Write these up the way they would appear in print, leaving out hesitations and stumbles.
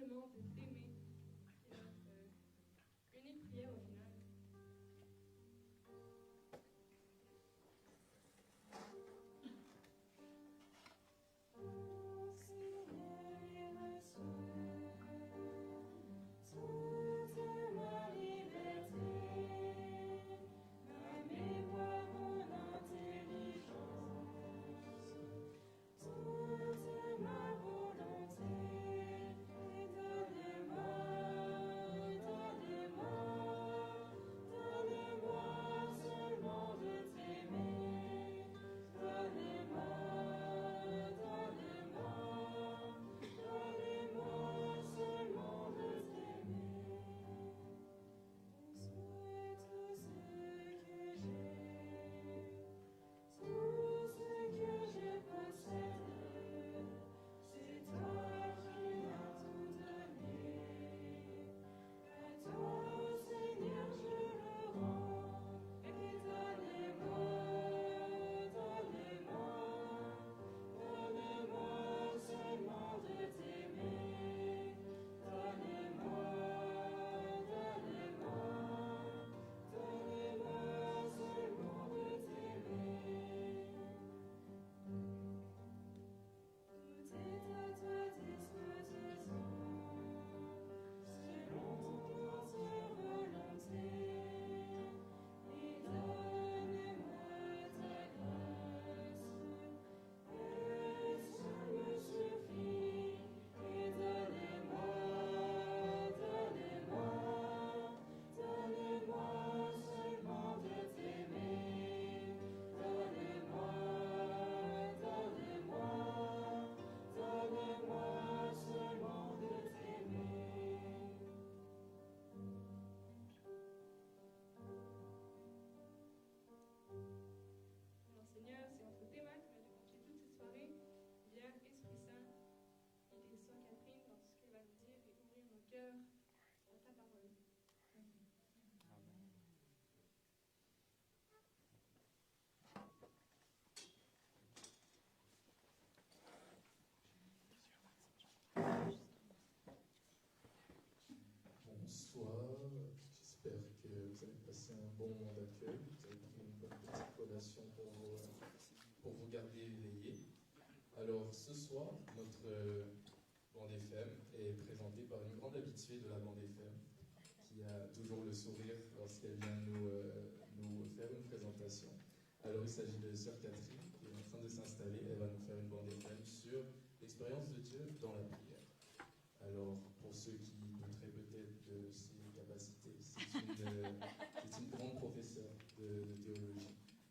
seulement de t'aimer. C'est notre unique prière au final. Seigneur, c'est entre tes mains que tu vas confier toute cette soirée. Viens, Esprit Saint, guide Sœur Catherine dans ce qu'elle va nous dire et ouvrir nos cœurs à ta parole. Amen. Bonsoir, j'espère que vous avez passé un bon moment d'accueil, vous avez pris une bonne petite collation pour vous garder éveillés. Alors ce soir, notre bande FM est présentée par une grande habituée de la bande FM, qui a toujours le sourire lorsqu'elle vient nous faire une présentation. Alors il s'agit de Sœur Catherine qui est en train de s'installer, elle va nous faire une bande FM sur l'expérience de Dieu dans la prière. Alors, pour ceux qui douteraient peut-être de ses capacités, c'est une grande professeure de théologie.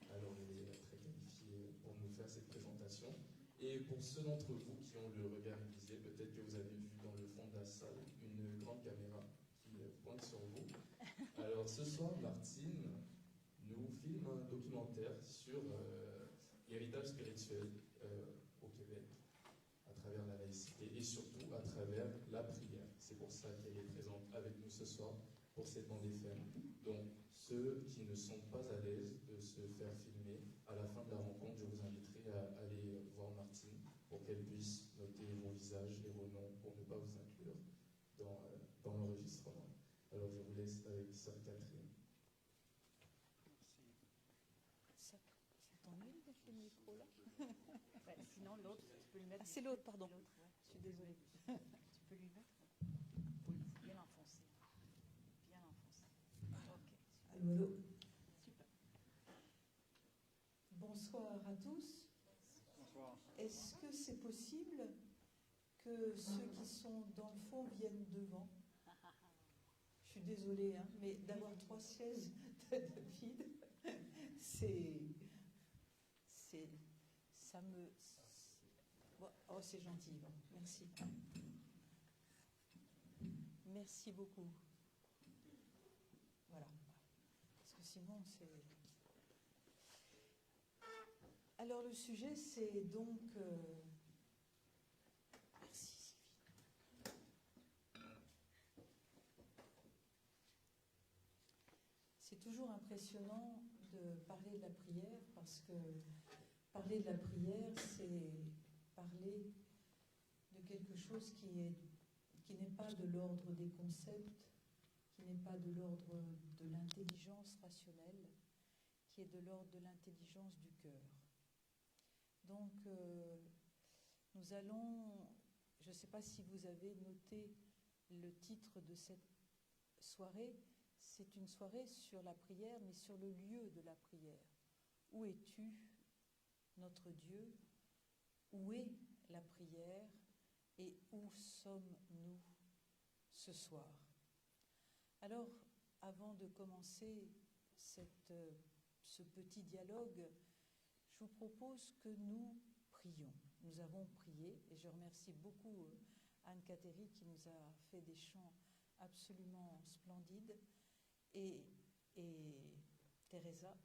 Alors, elle est très qualifiée pour nous faire cette présentation. Et pour ceux d'entre vous qui ont le regard aiguisé, peut-être que vous avez vu dans le fond de la salle une grande caméra qui pointe sur vous. Alors, ce soir, Martine nous filme un documentaire sur l'héritage spirituel au Québec, à travers la laïcité et surtout à travers la prière. C'est pour ça qu'elle est présente avec nous ce soir pour cette bande FM. Donc, ceux qui ne sont pas à l'aise de se faire filmer, à la fin de la rencontre, je vous inviterai à aller voir Martine pour qu'elle puisse noter vos visages et vos noms pour ne pas vous inclure dans l'enregistrement. Alors, je vous laisse avec Sœur Catherine. Ça t'ennuie de mettre le micro là? Bah, sinon l'autre, tu peux le mettre. Ah, c'est l'autre, pardon. Ouais. Je suis désolée. Tu peux lui mettre. Faut bien l'enfoncer. Bien l'enfoncer. Ok. Allô. Super. Bonsoir à tous. Bonsoir. Est-ce que c'est possible que ceux qui sont dans le fond viennent devant? Je suis désolée, hein, mais d'avoir 3 chaises de vide, ça me... Oh, c'est gentil, bon, merci. Merci beaucoup. Voilà. Parce que sinon, c'est... Alors, le sujet, c'est donc... Merci, Sylvie. C'est toujours impressionnant de parler de la prière, parce que parler de la prière, c'est parler de quelque chose qui qui n'est pas de l'ordre des concepts, qui n'est pas de l'ordre de l'intelligence rationnelle, qui est de l'ordre de l'intelligence du cœur. Donc, nous allons, je ne sais pas si vous avez noté le titre de cette soirée, c'est une soirée sur la prière, mais sur le lieu de la prière. Où es-tu, notre Dieu? Où est la prière? Et où sommes-nous ce soir? Alors, avant de commencer ce petit dialogue, je vous propose que nous prions. Nous avons prié, et je remercie beaucoup Anne-Cathéry qui nous a fait des chants absolument splendides, et Teresa.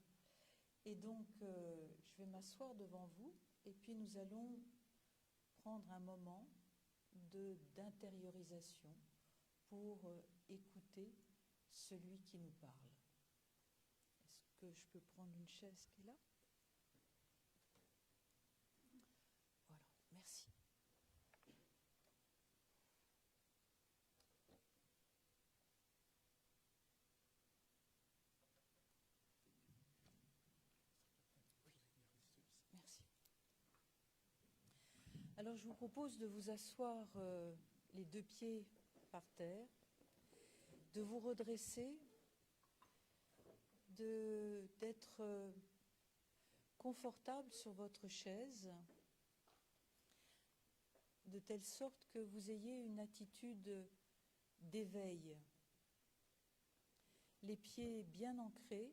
Et donc, je vais m'asseoir devant vous, et puis nous allons prendre un moment d'intériorisation pour écouter celui qui nous parle. Est-ce que je peux prendre une chaise qui est là? Voilà, merci. Merci. Alors, je vous propose de vous asseoir les deux pieds par terre, de vous redresser, d'être confortable sur votre chaise, de telle sorte que vous ayez une attitude d'éveil, les pieds bien ancrés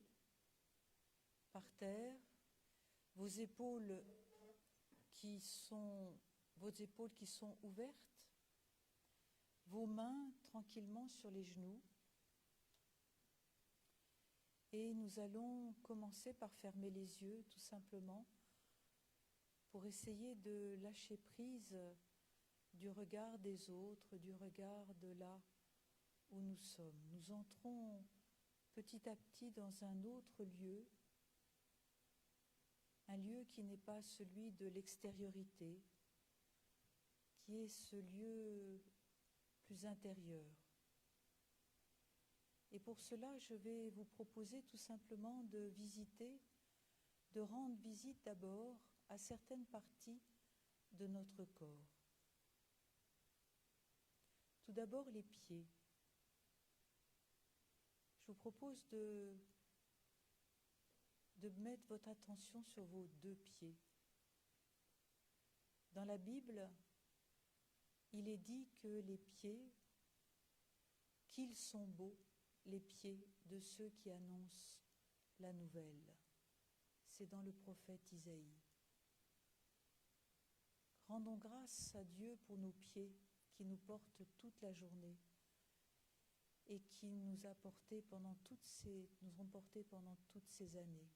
par terre, vos épaules qui sont ouvertes, vos mains tranquillement sur les genoux. Et nous allons commencer par fermer les yeux, tout simplement, pour essayer de lâcher prise du regard des autres, du regard de là où nous sommes. Nous entrons petit à petit dans un autre lieu, un lieu qui n'est pas celui de l'extériorité, qui est ce lieu plus intérieur. Et pour cela, je vais vous proposer tout simplement de rendre visite d'abord à certaines parties de notre corps. Tout d'abord, les pieds. Je vous propose de mettre votre attention sur vos deux pieds. Dans la Bible, il est dit que les pieds, qu'ils sont beaux, les pieds de ceux qui annoncent la nouvelle. C'est dans le prophète Isaïe. Rendons grâce à Dieu pour nos pieds qui nous portent toute la journée et qui nous ont portés pendant toutes ces années.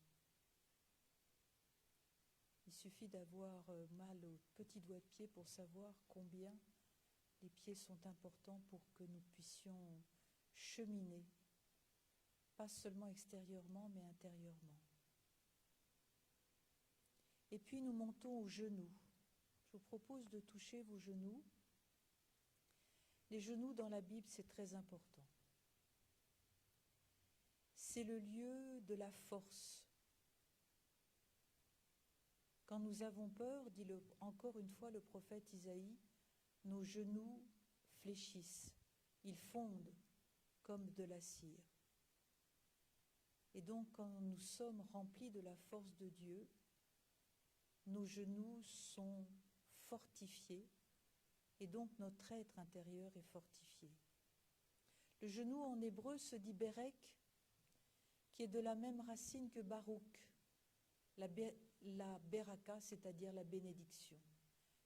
Il suffit d'avoir mal aux petits doigts de pied pour savoir combien les pieds sont importants pour que nous puissions cheminer, pas seulement extérieurement, mais intérieurement. Et puis nous montons aux genoux. Je vous propose de toucher vos genoux. Les genoux dans la Bible, c'est très important. C'est le lieu de la force. Quand nous avons peur, dit encore une fois le prophète Isaïe, nos genoux fléchissent, ils fondent comme de la cire. Et donc quand nous sommes remplis de la force de Dieu, nos genoux sont fortifiés et donc notre être intérieur est fortifié. Le genou en hébreu se dit Berek, qui est de la même racine que Barouk, la Beraka, c'est-à-dire la bénédiction.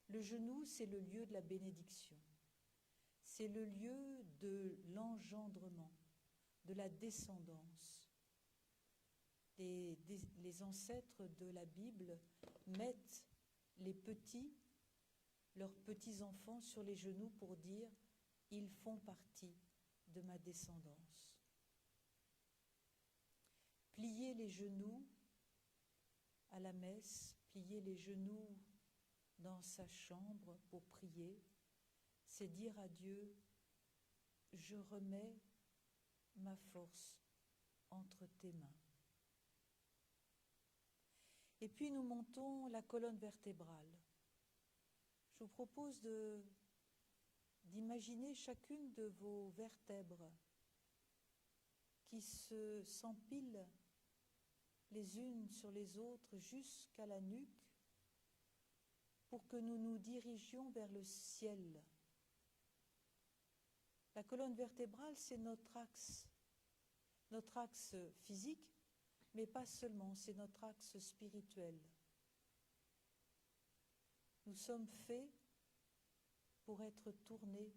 Le genou, c'est le lieu de la bénédiction. C'est le lieu de l'engendrement, de la descendance. Les ancêtres de la Bible mettent leurs petits-enfants sur les genoux pour dire « ils font partie de ma descendance ». Plier les genoux à la messe, plier les genoux dans sa chambre pour prier, c'est dire à Dieu je remets ma force entre tes mains. Et puis nous montons la colonne vertébrale. Je vous propose d'imaginer chacune de vos vertèbres qui s'empilent les unes sur les autres jusqu'à la nuque pour que nous nous dirigions vers le ciel. La colonne vertébrale, c'est notre axe physique, mais pas seulement, c'est notre axe spirituel. Nous sommes faits pour être tournés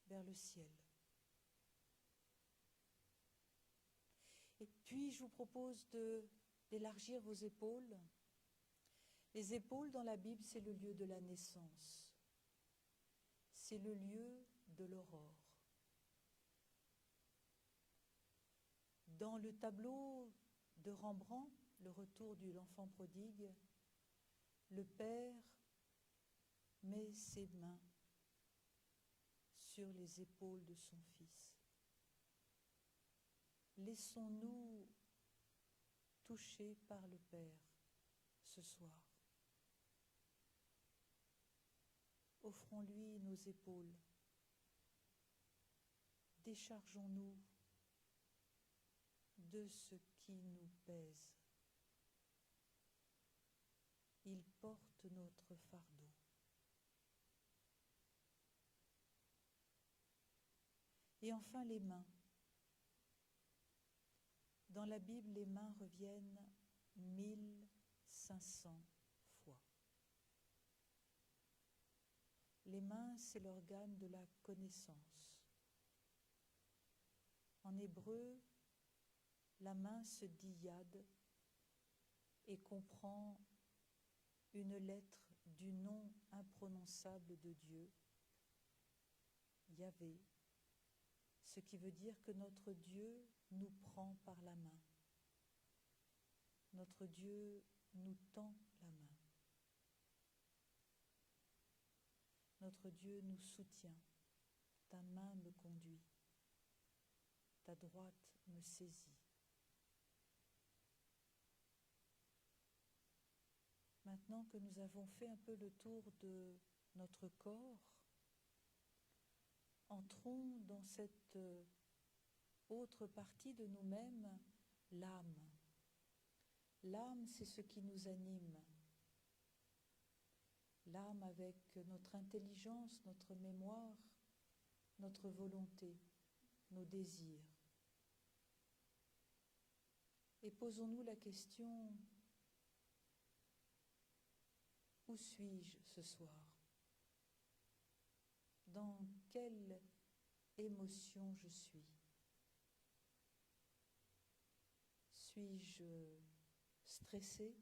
vers le ciel. Et puis, je vous propose d'élargir vos épaules. Les épaules, dans la Bible, c'est le lieu de la naissance. C'est le lieu de l'aurore. Dans le tableau de Rembrandt, Le retour de l'enfant prodigue, le Père met ses mains sur les épaules de son Fils. Laissons-nous toucher par le Père ce soir. Offrons-lui nos épaules. Déchargeons-nous de ce qui nous pèse. Il porte notre fardeau. Et enfin les mains. Dans la Bible, les mains reviennent 1500 fois. Les mains, c'est l'organe de la connaissance. En hébreu, la main se dit yad et comprend une lettre du nom imprononçable de Dieu, Yahvé, ce qui veut dire que notre Dieu nous prend par la main. Notre Dieu nous tend la main. Notre Dieu nous soutient. Ta main me conduit. Ta droite me saisit. Maintenant que nous avons fait un peu le tour de notre corps, entrons dans cette autre partie de nous-mêmes, l'âme. L'âme, c'est ce qui nous anime. L'âme avec notre intelligence, notre mémoire, notre volonté, nos désirs. Et posons-nous la question, où suis-je ce soir? Dans quelle émotion je suis? Suis-je stressée?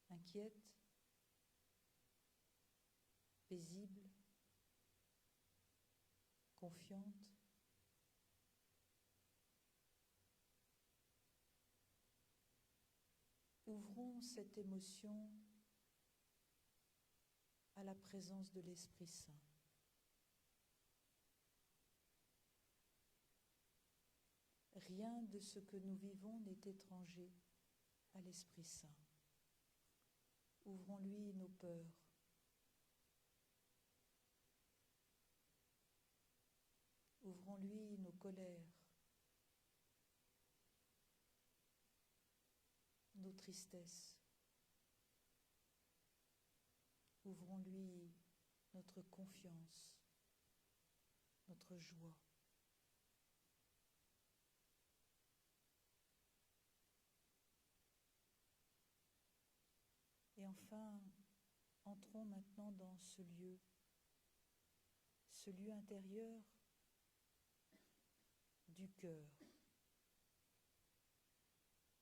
Inquiète? Paisible? Confiante? Ouvrons cette émotion à la présence de l'Esprit Saint. Rien de ce que nous vivons n'est étranger à l'Esprit Saint. Ouvrons-lui nos peurs. Ouvrons-lui nos colères, nos tristesses. Ouvrons-lui notre confiance, notre joie. Et enfin, entrons maintenant dans ce lieu intérieur du cœur.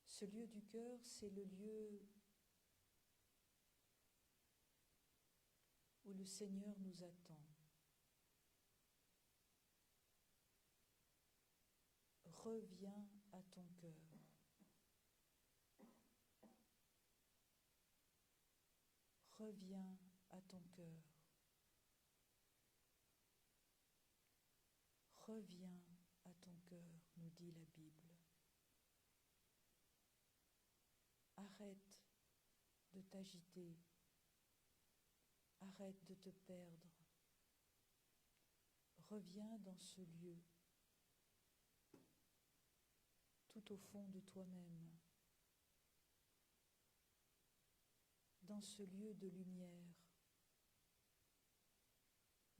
Ce lieu du cœur, c'est le lieu où le Seigneur nous attend. Reviens à ton cœur. Reviens à ton cœur. Reviens à ton cœur, nous dit la Bible. Arrête de t'agiter, arrête de te perdre. Reviens dans ce lieu, tout au fond de toi-même, dans ce lieu de lumière,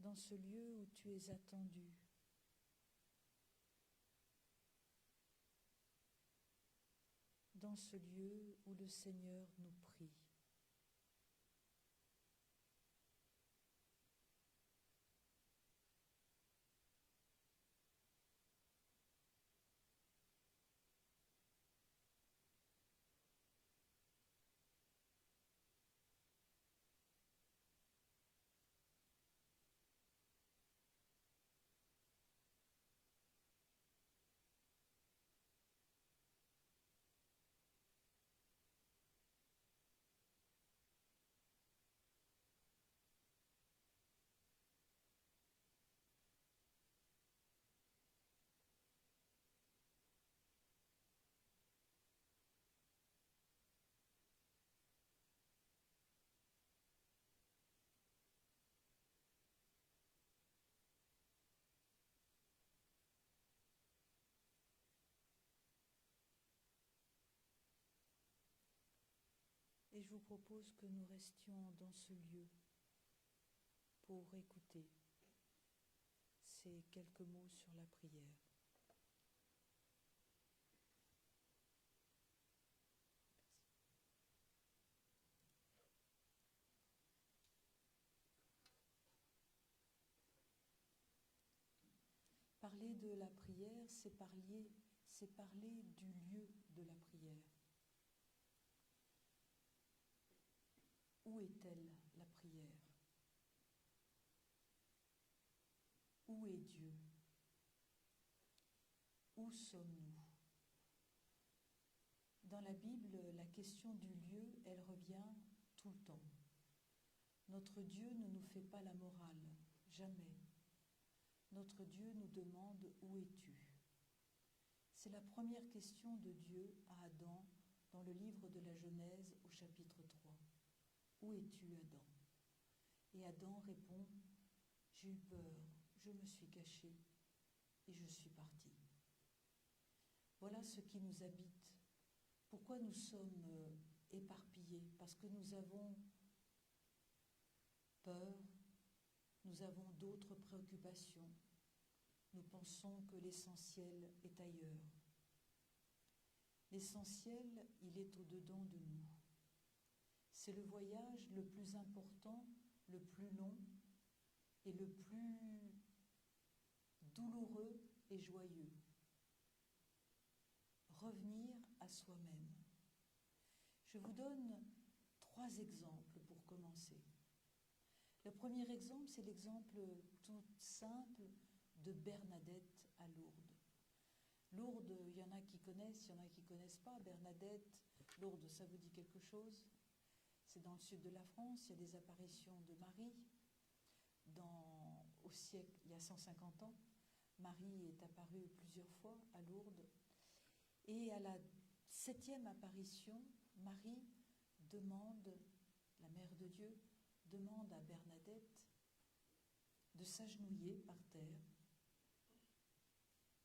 dans ce lieu où tu es attendu. Dans ce lieu où le Seigneur nous prie. Et je vous propose que nous restions dans ce lieu pour écouter ces quelques mots sur la prière. Parler de la prière, c'est parler du lieu de la prière. Où est-elle, la prière? Où est Dieu? Où sommes-nous? Dans la Bible, la question du lieu, elle revient tout le temps. Notre Dieu ne nous fait pas la morale, jamais. Notre Dieu nous demande « Où es-tu » ? C'est la première question de Dieu à Adam dans le livre de la Genèse au chapitre 3. « Où es-tu, Adam » ? Et Adam répond « J'ai eu peur, je me suis caché et je suis parti. » Voilà ce qui nous habite. Pourquoi nous sommes éparpillés? Parce que nous avons peur, nous avons d'autres préoccupations. Nous pensons que l'essentiel est ailleurs. L'essentiel, il est au-dedans de nous. C'est le voyage le plus important, le plus long et le plus douloureux et joyeux. Revenir à soi-même. Je vous donne 3 exemples pour commencer. Le premier exemple, c'est l'exemple tout simple de Bernadette à Lourdes. Lourdes, il y en a qui connaissent, il y en a qui ne connaissent pas. Bernadette, Lourdes, ça vous dit quelque chose? C'est dans le sud de la France, il y a des apparitions de Marie. Au siècle, il y a 150 ans, Marie est apparue plusieurs fois à Lourdes. Et à la 7e apparition, Marie demande, la Mère de Dieu, demande à Bernadette de s'agenouiller par terre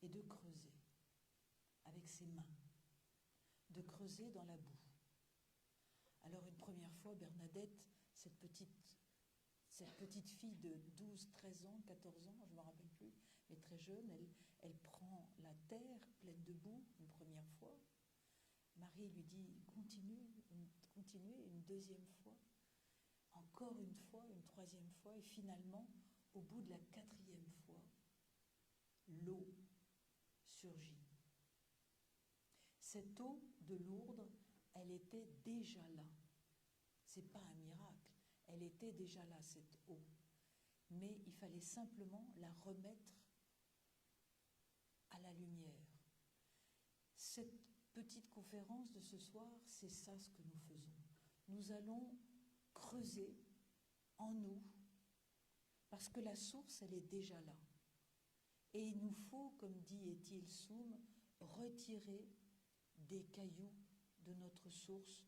et de creuser avec ses mains, de creuser dans la boue. Alors une première fois, Bernadette, cette petite fille de 12, 13 ans, 14 ans, je ne me rappelle plus, mais très jeune, elle prend la terre pleine de boue une première fois. Marie lui dit « continuez une deuxième fois, encore une fois, une troisième fois, et finalement, au bout de la 4e fois, l'eau surgit. Cette eau de Lourdes, elle était déjà là. Ce n'est pas un miracle, elle était déjà là, cette eau. Mais il fallait simplement la remettre à la lumière. Cette petite conférence de ce soir, c'est ça ce que nous faisons. Nous allons creuser en nous, parce que la source, elle est déjà là. Et il nous faut, comme dit Étienne Soum, retirer des cailloux de notre source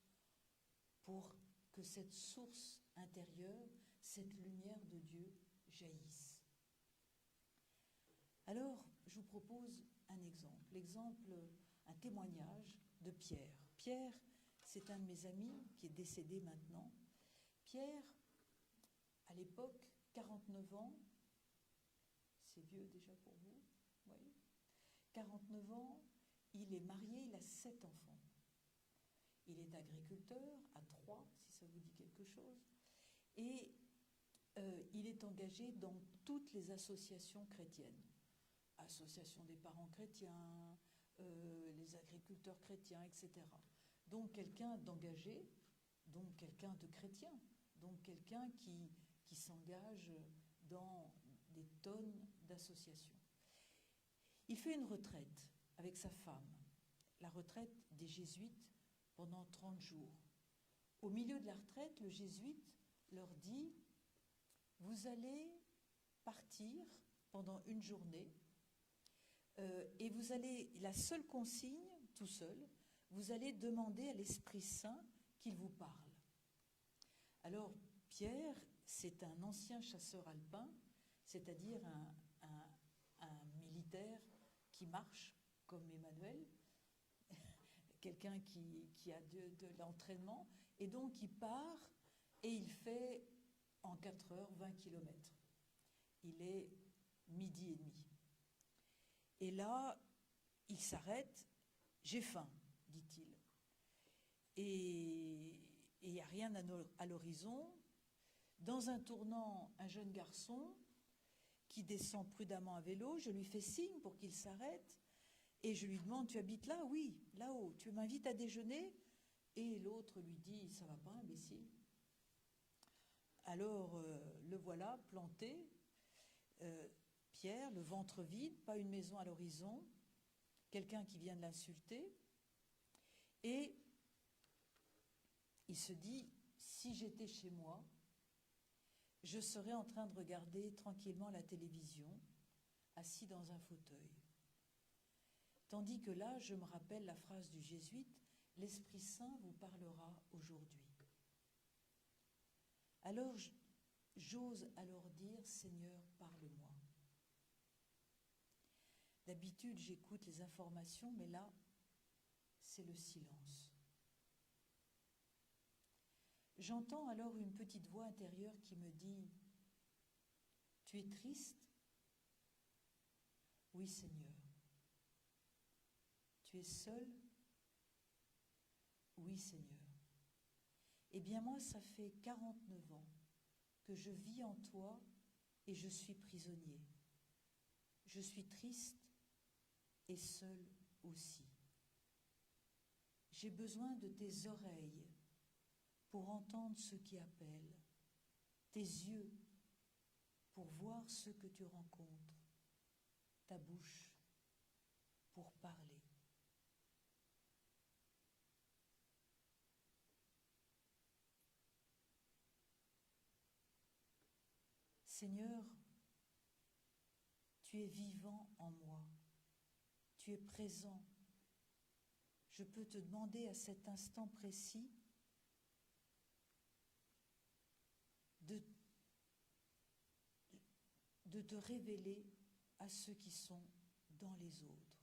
pour que cette source intérieure, cette lumière de Dieu jaillisse. Alors, je vous propose un exemple, un témoignage de Pierre. Pierre, c'est un de mes amis qui est décédé maintenant. Pierre, à l'époque, 49 ans, c'est vieux déjà pour vous, oui. 49 ans, il est marié, il a 7 enfants. Il est agriculteur à Troyes, si ça vous dit quelque chose. Et il est engagé dans toutes les associations chrétiennes. Association des parents chrétiens, les agriculteurs chrétiens, etc. Donc quelqu'un d'engagé, donc quelqu'un de chrétien, donc quelqu'un qui s'engage dans des tonnes d'associations. Il fait une retraite avec sa femme, la retraite des jésuites pendant 30 jours. Au milieu de la retraite, le jésuite leur dit « Vous allez partir pendant une journée et vous allez, la seule consigne, tout seul, vous allez demander à l'Esprit Saint qu'il vous parle. » Alors, Pierre, c'est un ancien chasseur alpin, c'est-à-dire un militaire qui marche comme Emmanuel, quelqu'un qui a de l'entraînement, et donc il part et il fait en 4 heures 20 kilomètres. Il est 12h30. Et là, il s'arrête, j'ai faim, dit-il. Et il n'y a rien à l'horizon. Dans un tournant, un jeune garçon qui descend prudemment à vélo, je lui fais signe pour qu'il s'arrête et je lui demande « Tu habites là ?»« Oui, là-haut. Tu m'invites à déjeuner ?» Et l'autre lui dit « Ça va pas, imbécile ?» Alors, le voilà planté, Pierre, le ventre vide, pas une maison à l'horizon, quelqu'un qui vient de l'insulter. Et il se dit « Si j'étais chez moi, je serais en train de regarder tranquillement la télévision, assis dans un fauteuil. » Tandis que là, je me rappelle la phrase du jésuite, « L'Esprit Saint vous parlera aujourd'hui. » Alors, j'ose alors dire, « Seigneur, parle-moi. » D'habitude, j'écoute les informations, mais là, c'est le silence. J'entends alors une petite voix intérieure qui me dit « Tu es triste ? » « Oui, Seigneur. » « Tu es seul ? » « Oui, Seigneur. » Eh bien, moi, ça fait 49 ans que je vis en toi et je suis prisonnier. Je suis triste et seul aussi. J'ai besoin de tes oreilles pour entendre ceux qui appellent, tes yeux pour voir ce que tu rencontres, ta bouche pour parler. Seigneur, tu es vivant en moi, tu es présent. Je peux te demander à cet instant précis de te révéler à ceux qui sont dans les autres.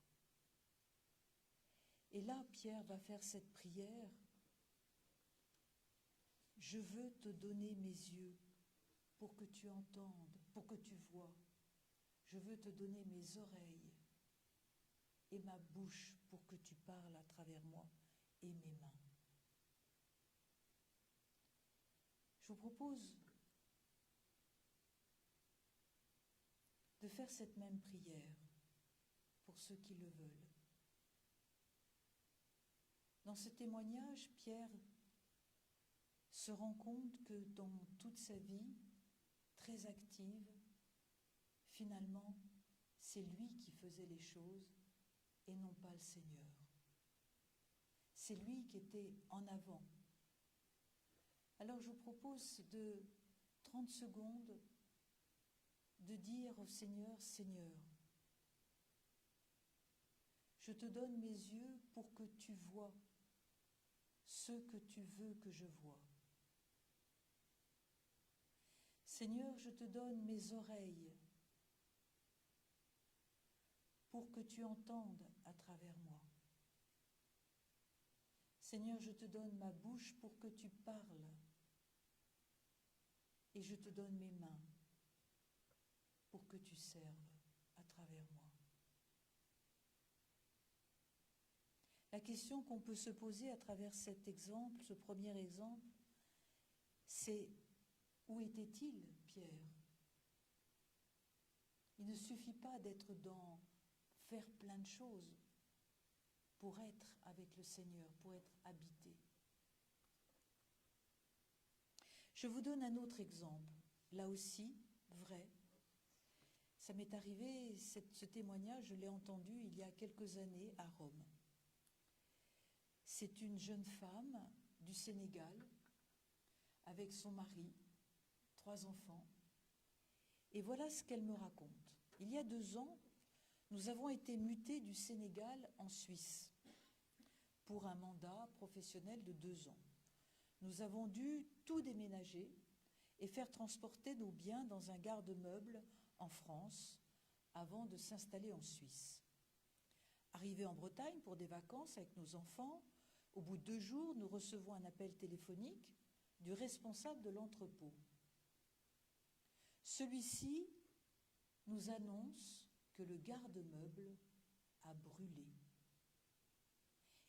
Et là, Pierre va faire cette prière. Je veux te donner mes yeux pour que tu entendes, pour que tu vois. Je veux te donner mes oreilles et ma bouche pour que tu parles à travers moi et mes mains. Je vous propose de faire cette même prière pour ceux qui le veulent. Dans ce témoignage, Pierre se rend compte que dans toute sa vie, très active, finalement, c'est lui qui faisait les choses et non pas le Seigneur. C'est lui qui était en avant. Alors je vous propose de 30 secondes de dire au Seigneur, « Seigneur, Je te donne mes yeux pour que tu vois ce que tu veux que je voie. Seigneur, je te donne mes oreilles pour que tu entendes à travers moi. Seigneur, je te donne ma bouche pour que tu parles. Et je te donne mes mains pour que tu serves à travers moi. La question qu'on peut se poser à travers cet exemple, ce premier exemple, c'est où était-il, Pierre? Il ne suffit pas d'être dans faire plein de choses pour être avec le Seigneur, pour être habité. Je vous donne un autre exemple, là aussi, vrai. Ça m'est arrivé, ce témoignage, je l'ai entendu il y a quelques années à Rome. C'est une jeune femme du Sénégal, avec son mari, 3 enfants. Et voilà ce qu'elle me raconte. Il y a 2 ans, nous avons été mutés du Sénégal en Suisse pour un mandat professionnel de 2 ans. Nous avons dû tout déménager et faire transporter nos biens dans un garde-meubles en France avant de s'installer en Suisse. Arrivés en Bretagne pour des vacances avec nos enfants, au bout de 2 jours, nous recevons un appel téléphonique du responsable de l'entrepôt. Celui-ci nous annonce que le garde-meuble a brûlé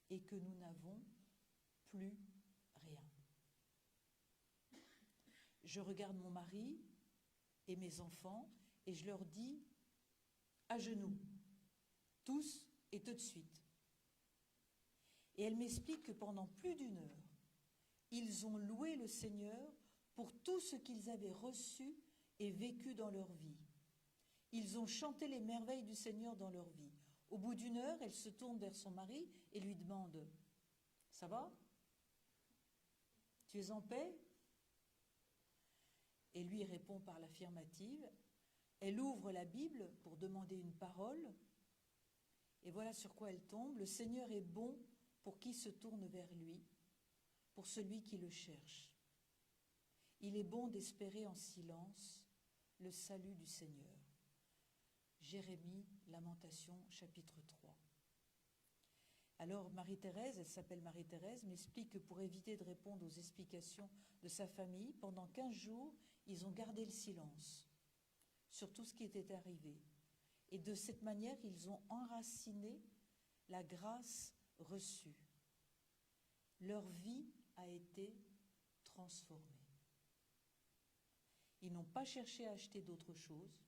et que nous n'avons plus rien. Je regarde mon mari et mes enfants et je leur dis à genoux, tous et tout de suite. Et elle m'explique que pendant plus d'1 heure, ils ont loué le Seigneur pour tout ce qu'ils avaient reçu et vécu dans leur vie. Ils ont chanté les merveilles du Seigneur dans leur vie. Au bout d'1 heure, elle se tourne vers son mari et lui demande « Ça va? Tu es en paix ?» Et lui répond par l'affirmative. Elle ouvre la Bible pour demander une parole. Et voilà sur quoi elle tombe. Le Seigneur est bon pour qui se tourne vers lui, pour celui qui le cherche. Il est bon d'espérer en silence le salut du Seigneur. Jérémie, Lamentation, chapitre 3. Alors Marie-Thérèse, elle s'appelle Marie-Thérèse, m'explique que pour éviter de répondre aux explications de sa famille, pendant 15 jours, ils ont gardé le silence sur tout ce qui était arrivé. Et de cette manière, ils ont enraciné la grâce reçue. Leur vie a été transformée. Ils n'ont pas cherché à acheter d'autres choses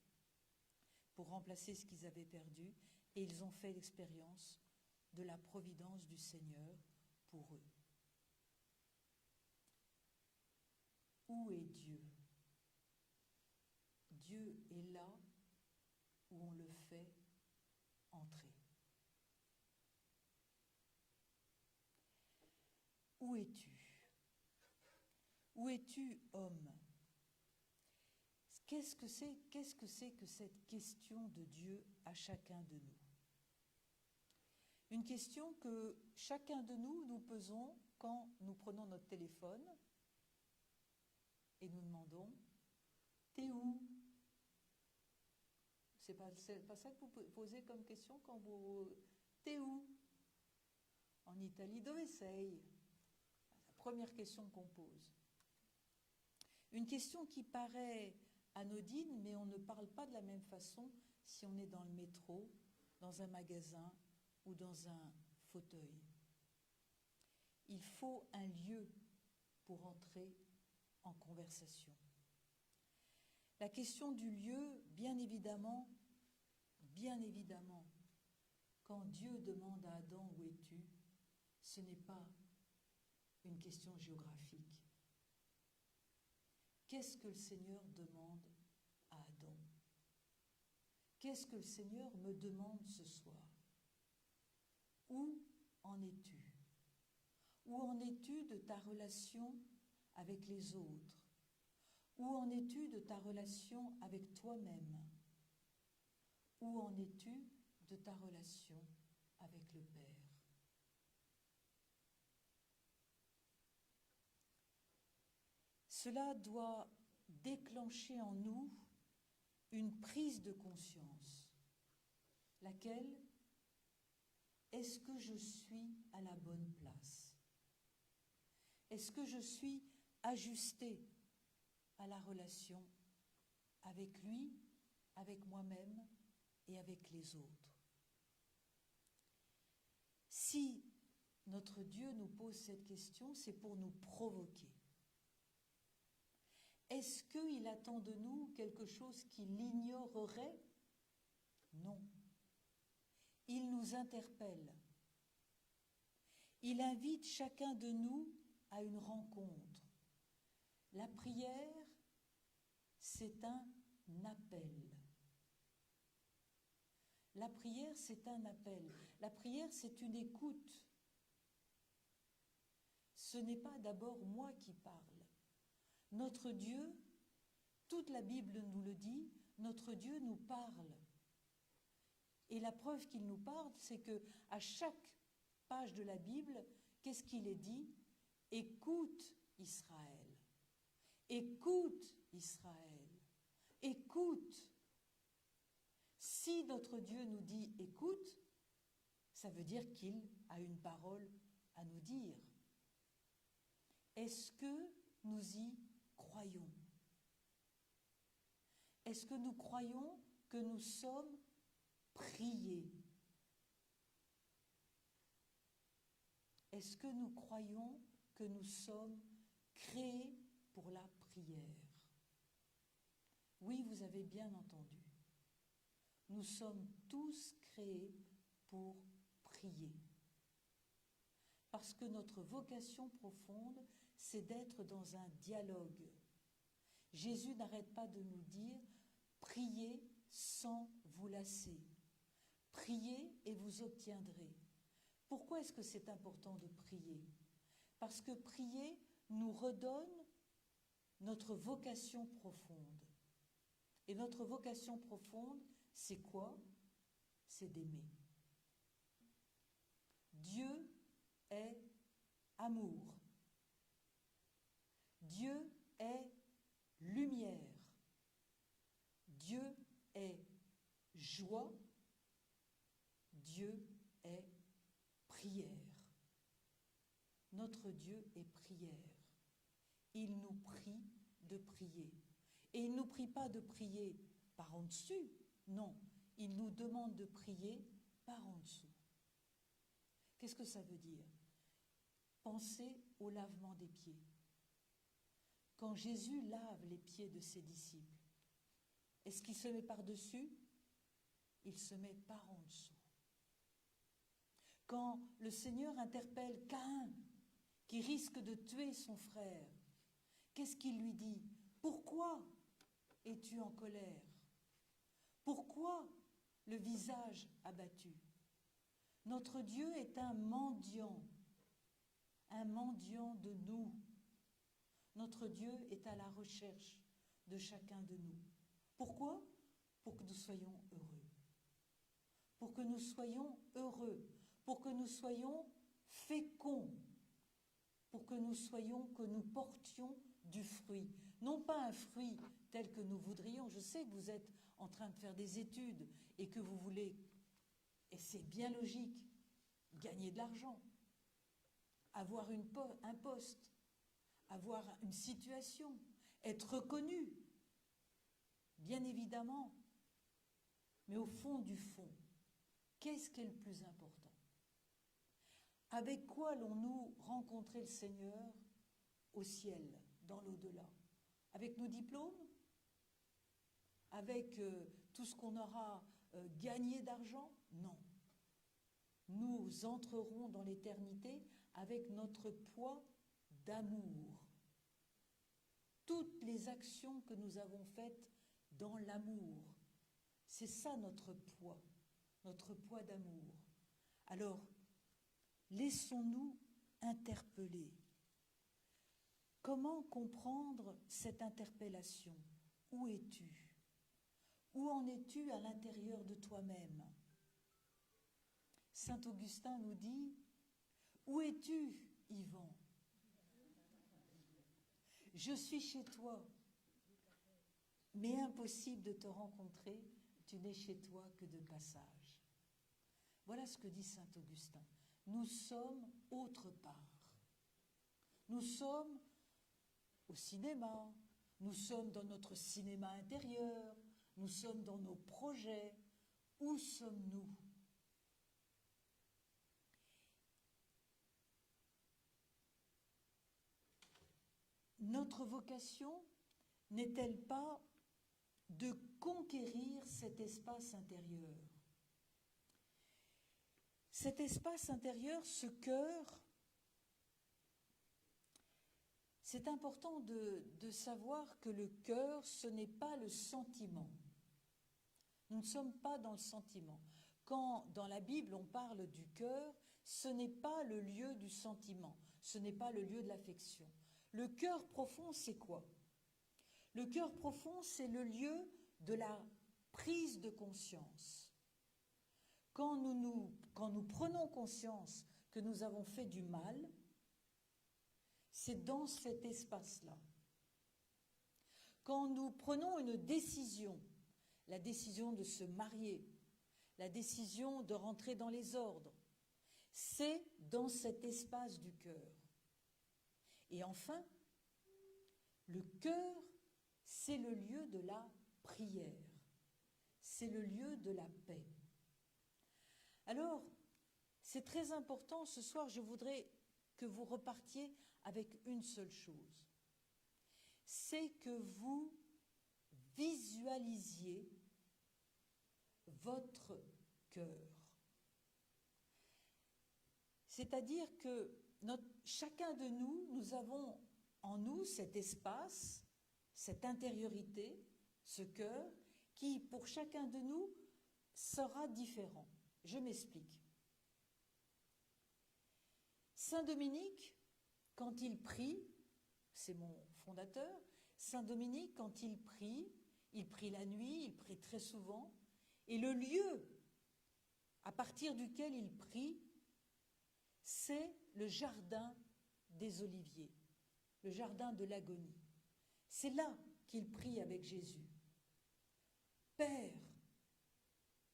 pour remplacer ce qu'ils avaient perdu, et ils ont fait l'expérience de la providence du Seigneur pour eux. Où est Dieu? Dieu est là où on le fait entrer. Où es-tu? Où es-tu, homme? Qu'est-ce que c'est que cette question de Dieu à chacun de nous? Une question que chacun de nous, nous posons quand nous prenons notre téléphone et nous demandons « T'es où ?» C'est pas ça que vous posez comme question quand vous « T'es où ?» En Italie, dove sei? C'est la première question qu'on pose. Une question qui paraît anodine, mais on ne parle pas de la même façon si on est dans le métro, dans un magasin ou dans un fauteuil. Il faut un lieu pour entrer en conversation. La question du lieu, bien évidemment, quand Dieu demande à Adam « Où es-tu ?», ce n'est pas une question géographique. Qu'est-ce que le Seigneur demande à Adam? Qu'est-ce que le Seigneur me demande ce soir? Où en es-tu? Où en es-tu de ta relation avec les autres? Où en es-tu de ta relation avec toi-même? Où en es-tu de ta relation avec le Père. Cela doit déclencher en nous une prise de conscience. Laquelle? Est-ce que je suis à la bonne place? Est-ce que je suis ajustée à la relation avec lui, avec moi-même et avec les autres? Si notre Dieu nous pose cette question, c'est pour nous provoquer. Est-ce qu'il attend de nous quelque chose qu'il ignorerait? Non. Il nous interpelle. Il invite chacun de nous à une rencontre. La prière, c'est un appel. La prière, c'est un appel. La prière, c'est une écoute. Ce n'est pas d'abord moi qui parle. Notre Dieu, toute la Bible nous le dit, notre Dieu nous parle. Et la preuve qu'il nous parle, c'est qu'à chaque page de la Bible, qu'est-ce qu'il est dit? Écoute Israël. Écoute Israël. Écoute. Si notre Dieu nous dit écoute, ça veut dire qu'il a une parole à nous dire. Est-ce que nous y croyons? Est-ce que nous croyons que nous sommes priés? Est-ce que nous croyons que nous sommes créés pour la prière? Oui, vous avez bien entendu. Nous sommes tous créés pour prier. Parce que notre vocation profonde, c'est d'être dans un dialogue. Jésus n'arrête pas de nous dire « Priez sans vous lasser. Priez et vous obtiendrez. » Pourquoi est-ce que c'est important de prier? Parce que prier nous redonne notre vocation profonde. Et notre vocation profonde, c'est quoi? C'est d'aimer. Dieu est amour. Dieu est lumière. Dieu est joie. Dieu est prière. Notre Dieu est prière. Il nous prie de prier. Et il ne nous prie pas de prier par en dessus. Non, il nous demande de prier par en dessous. Qu'est-ce que ça veut dire? Pensez au lavement des pieds. Quand Jésus lave les pieds de ses disciples, est-ce qu'il se met par-dessus? Il se met par en dessous. Quand le Seigneur interpelle Caïn, qui risque de tuer son frère, qu'est-ce qu'il lui dit? Pourquoi es-tu en colère? Pourquoi le visage abattu? Notre Dieu est un mendiant de nous. Notre Dieu est à la recherche de chacun de nous. Pourquoi? Pour que nous soyons heureux. Pour que nous soyons heureux. Pour que nous soyons féconds. Pour que nous portions du fruit. Non pas un fruit tel que nous voudrions. Je sais que vous êtes en train de faire des études et que vous voulez, et c'est bien logique, gagner de l'argent, avoir un poste, avoir une situation, être reconnu, bien évidemment. Mais au fond du fond, qu'est-ce qui est le plus important? Avec quoi allons-nous rencontrer le Seigneur au ciel, dans l'au-delà? Avec nos diplômes? Avec tout ce qu'on aura gagné d'argent? Non. Nous entrerons dans l'éternité avec notre poids d'amour. Toutes les actions que nous avons faites dans l'amour, c'est ça notre poids d'amour. Alors, laissons-nous interpeller. Comment comprendre cette interpellation? Où es-tu? Où en es-tu à l'intérieur de toi-même? Saint Augustin nous dit, « Où es-tu, Yvan ? Je suis chez toi, mais impossible de te rencontrer, tu n'es chez toi que de passage. » Voilà ce que dit Saint Augustin. Nous sommes autre part. Nous sommes au cinéma, nous sommes dans notre cinéma intérieur, nous sommes dans nos projets. Où sommes-nous ? Notre vocation n'est-elle pas de conquérir cet espace intérieur ? Cet espace intérieur, ce cœur, c'est important de savoir que le cœur, ce n'est pas le sentiment. Nous ne sommes pas dans le sentiment. Quand dans la Bible on parle du cœur, ce n'est pas le lieu du sentiment, ce n'est pas le lieu de l'affection. Le cœur profond, c'est quoi ? Le cœur profond, c'est le lieu de la prise de conscience. Quand nous prenons conscience que nous avons fait du mal, c'est dans cet espace-là. Quand nous prenons une décision, la décision de se marier, la décision de rentrer dans les ordres, c'est dans cet espace du cœur. Et enfin, le cœur, c'est le lieu de la prière, c'est le lieu de la paix. Alors, c'est très important, ce soir, je voudrais que vous repartiez avec une seule chose. C'est que vous visualisiez votre cœur. C'est-à-dire que chacun de nous, nous avons en nous cet espace, cette intériorité, ce cœur, qui pour chacun de nous sera différent. Je m'explique. Saint Dominique, quand il prie, c'est mon fondateur, Saint Dominique, quand il prie la nuit, il prie très souvent, et le lieu à partir duquel il prie, c'est le jardin des Oliviers, le jardin de l'agonie. C'est là qu'il prie avec Jésus. Père,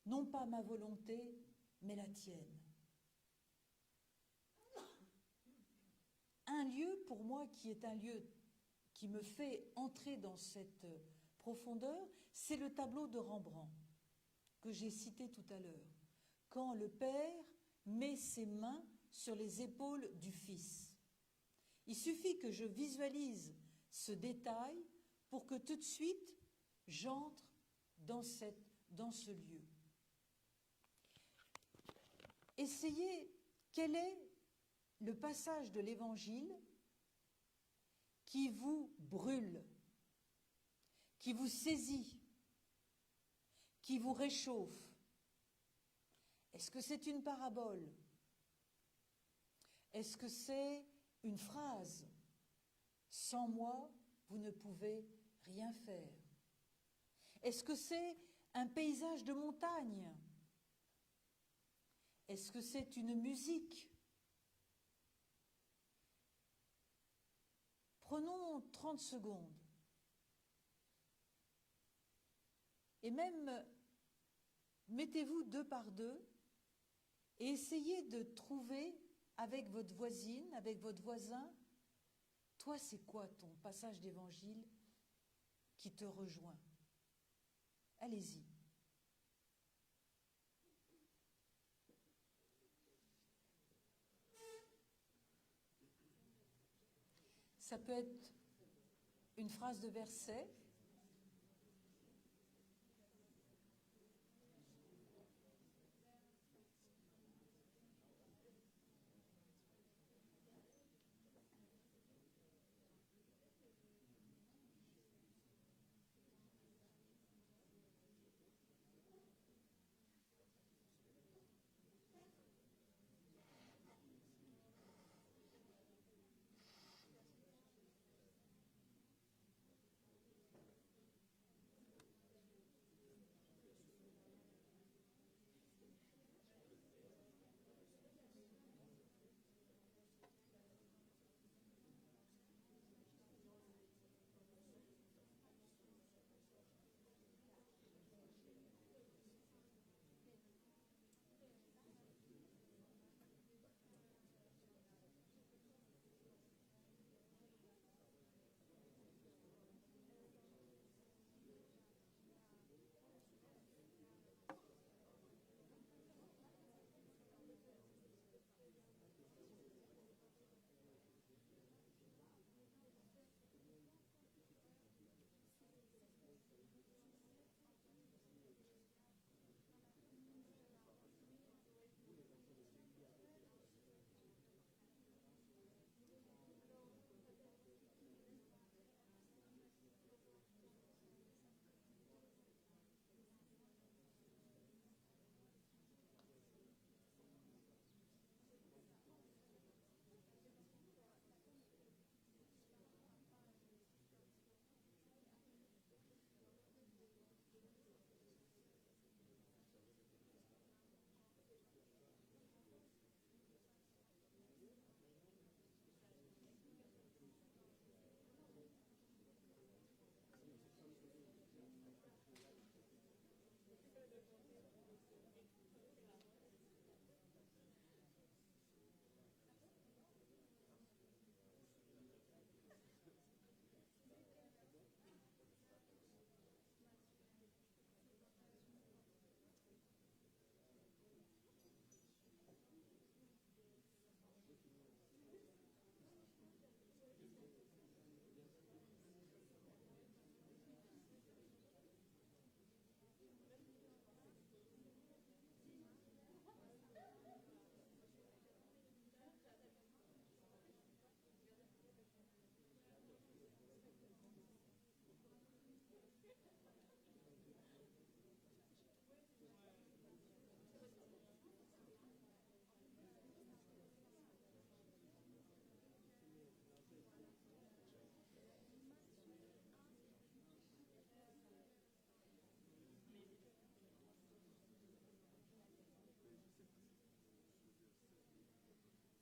non pas ma volonté, mais la tienne. Un lieu pour moi qui est un lieu qui me fait entrer dans cette profondeur, c'est le tableau de Rembrandt que j'ai cité tout à l'heure. Quand le Père met ses mains sur les épaules du Fils. Il suffit que je visualise ce détail pour que tout de suite j'entre dans ce lieu. Essayez, quel est le passage de l'Évangile qui vous brûle, qui vous saisit, qui vous réchauffe? Est-ce que c'est une parabole? Est-ce que c'est une phrase? Sans moi, vous ne pouvez rien faire. Est-ce que c'est un paysage de montagne? Est-ce que c'est une musique? Prenons 30 secondes. Et même, mettez-vous 2 par 2 et essayez de trouver avec votre voisine, avec votre voisin, toi, c'est quoi ton passage d'évangile qui te rejoint? Allez-y. Ça peut être une phrase de verset.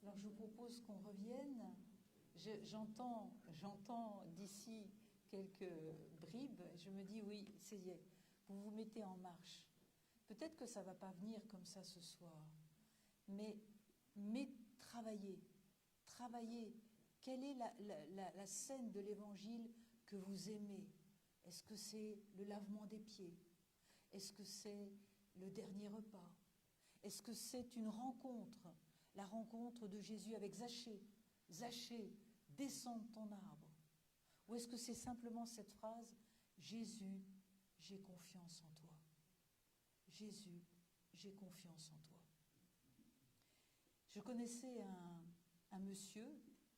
Alors je vous propose qu'on revienne. J'entends d'ici quelques bribes. Je me dis oui, ça y est, vous vous mettez en marche. Peut-être que ça ne va pas venir comme ça ce soir, mais travaillez. Quelle est la scène de l'Évangile que vous aimez? Est-ce que c'est le lavement des pieds? Est-ce que c'est le dernier repas? Est-ce que c'est une rencontre, la rencontre de Jésus avec Zachée? Zachée, descends de ton arbre. Ou est-ce que c'est simplement cette phrase, Jésus, j'ai confiance en toi. Jésus, j'ai confiance en toi. Je connaissais un monsieur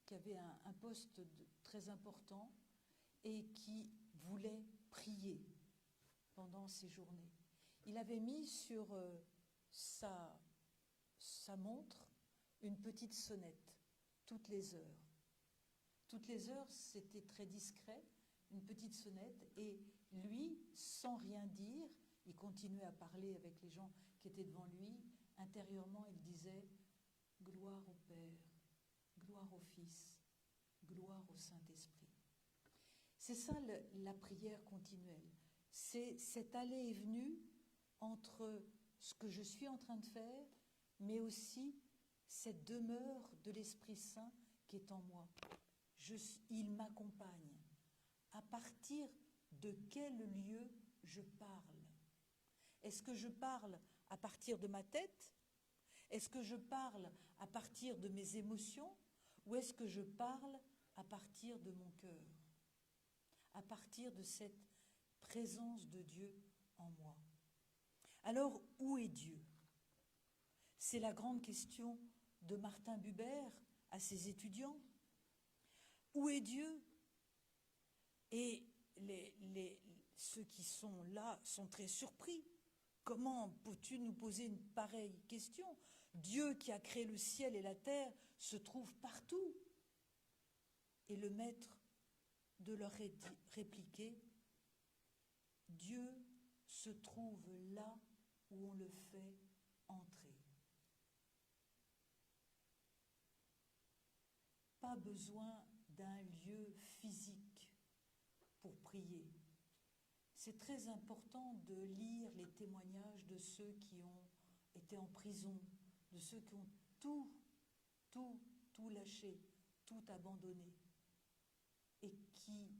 qui avait un poste très important et qui voulait prier pendant ces journées. Il avait mis sur sa montre une petite sonnette toutes les heures. Toutes les heures, c'était très discret, une petite sonnette, et lui, sans rien dire, il continuait à parler avec les gens qui étaient devant lui. Intérieurement, il disait « Gloire au Père, gloire au Fils, gloire au Saint-Esprit ». C'est ça la prière continuelle. C'est cette allée et venue entre ce que je suis en train de faire, mais aussi cette demeure de l'Esprit Saint qui est en moi. Il m'accompagne. À partir de quel lieu je parle? Est-ce que je parle à partir de ma tête? Est-ce que je parle à partir de mes émotions? Ou est-ce que je parle à partir de mon cœur? À partir de cette présence de Dieu en moi. Alors, où est Dieu? C'est la grande question de Martin Buber à ses étudiants. Où est Dieu? Et ceux qui sont là sont très surpris. Comment peux-tu nous poser une pareille question? Dieu qui a créé le ciel et la terre se trouve partout. Et le maître de leur répliquer, Dieu se trouve là où on le fait entrer. Pas besoin d'un lieu physique pour prier. C'est très important de lire les témoignages de ceux qui ont été en prison, de ceux qui ont tout lâché, tout abandonné, et qui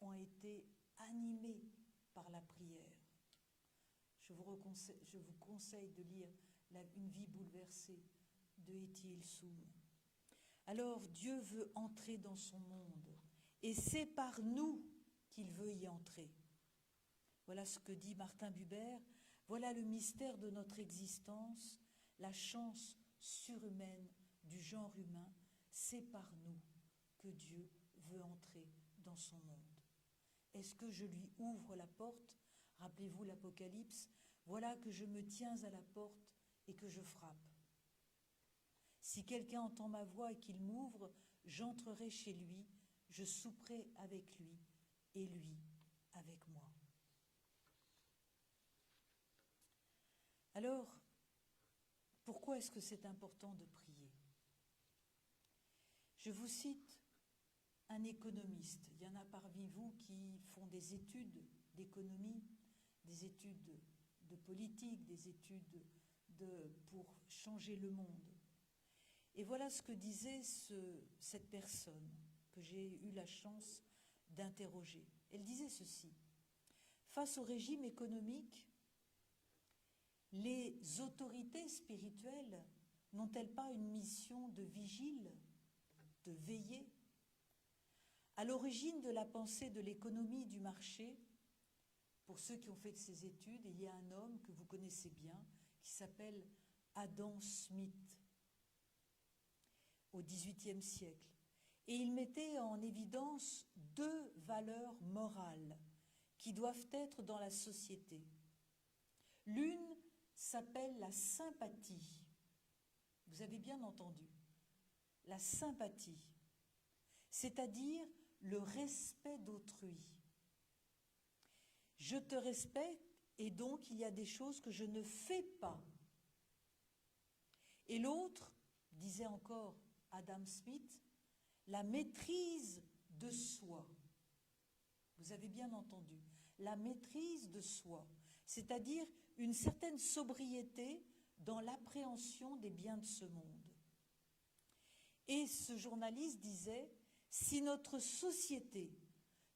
ont été animés par la prière. Je vous conseille de lire Une vie bouleversée de Etty Hillesum. Alors Dieu veut entrer dans son monde, et c'est par nous qu'il veut y entrer. Voilà ce que dit Martin Buber. Voilà le mystère de notre existence, la chance surhumaine du genre humain. C'est par nous que Dieu veut entrer dans son monde. Est-ce que je lui ouvre la porte? Rappelez-vous l'Apocalypse. Voilà que je me tiens à la porte et que je frappe. Si quelqu'un entend ma voix et qu'il m'ouvre, j'entrerai chez lui, je souperai avec lui et lui avec moi. Alors, pourquoi est-ce que c'est important de prier? Je vous cite un économiste. Il y en a parmi vous qui font des études d'économie, des études de politique, des études pour changer le monde. Et voilà ce que disait cette personne que j'ai eu la chance d'interroger. Elle disait ceci: face au régime économique, les autorités spirituelles n'ont-elles pas une mission de vigile, de veiller? À l'origine de la pensée de l'économie du marché, pour ceux qui ont fait ces études, il y a un homme que vous connaissez bien qui s'appelle Adam Smith au XVIIIe siècle. Et il mettait en évidence deux valeurs morales qui doivent être dans la société. L'une s'appelle la sympathie. Vous avez bien entendu. La sympathie, c'est-à-dire le respect d'autrui. Je te respecte et donc il y a des choses que je ne fais pas. Et l'autre, disait encore Adam Smith, la maîtrise de soi. Vous avez bien entendu, la maîtrise de soi, c'est-à-dire une certaine sobriété dans l'appréhension des biens de ce monde. Et ce journaliste disait, si notre société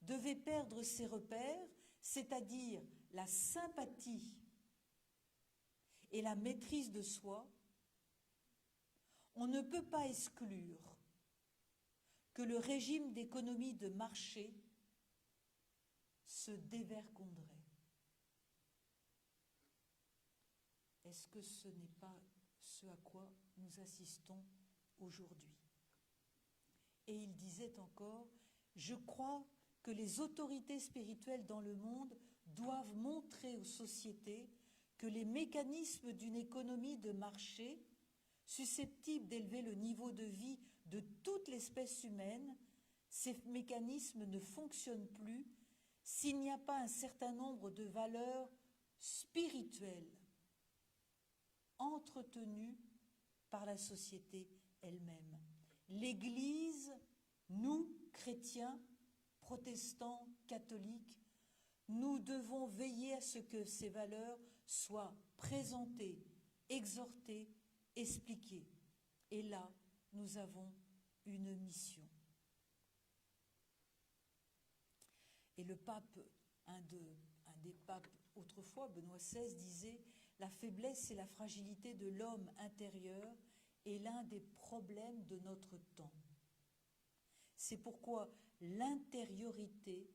devait perdre ses repères, c'est-à-dire la sympathie et la maîtrise de soi, on ne peut pas exclure que le régime d'économie de marché se dévergondrait. Est-ce que ce n'est pas ce à quoi nous assistons aujourd'hui? Et il disait encore, je crois que les autorités spirituelles dans le monde doivent montrer aux sociétés que les mécanismes d'une économie de marché, susceptibles d'élever le niveau de vie de toute l'espèce humaine, ces mécanismes ne fonctionnent plus s'il n'y a pas un certain nombre de valeurs spirituelles entretenues par la société elle-même. L'Église, nous, chrétiens, protestants, catholiques, nous devons veiller à ce que ces valeurs soient présentées, exhortées, expliquées. Et là, nous avons une mission. Et le pape, un des papes autrefois, Benoît XVI, disait « La faiblesse et la fragilité de l'homme intérieur est l'un des problèmes de notre temps. C'est pourquoi l'intériorité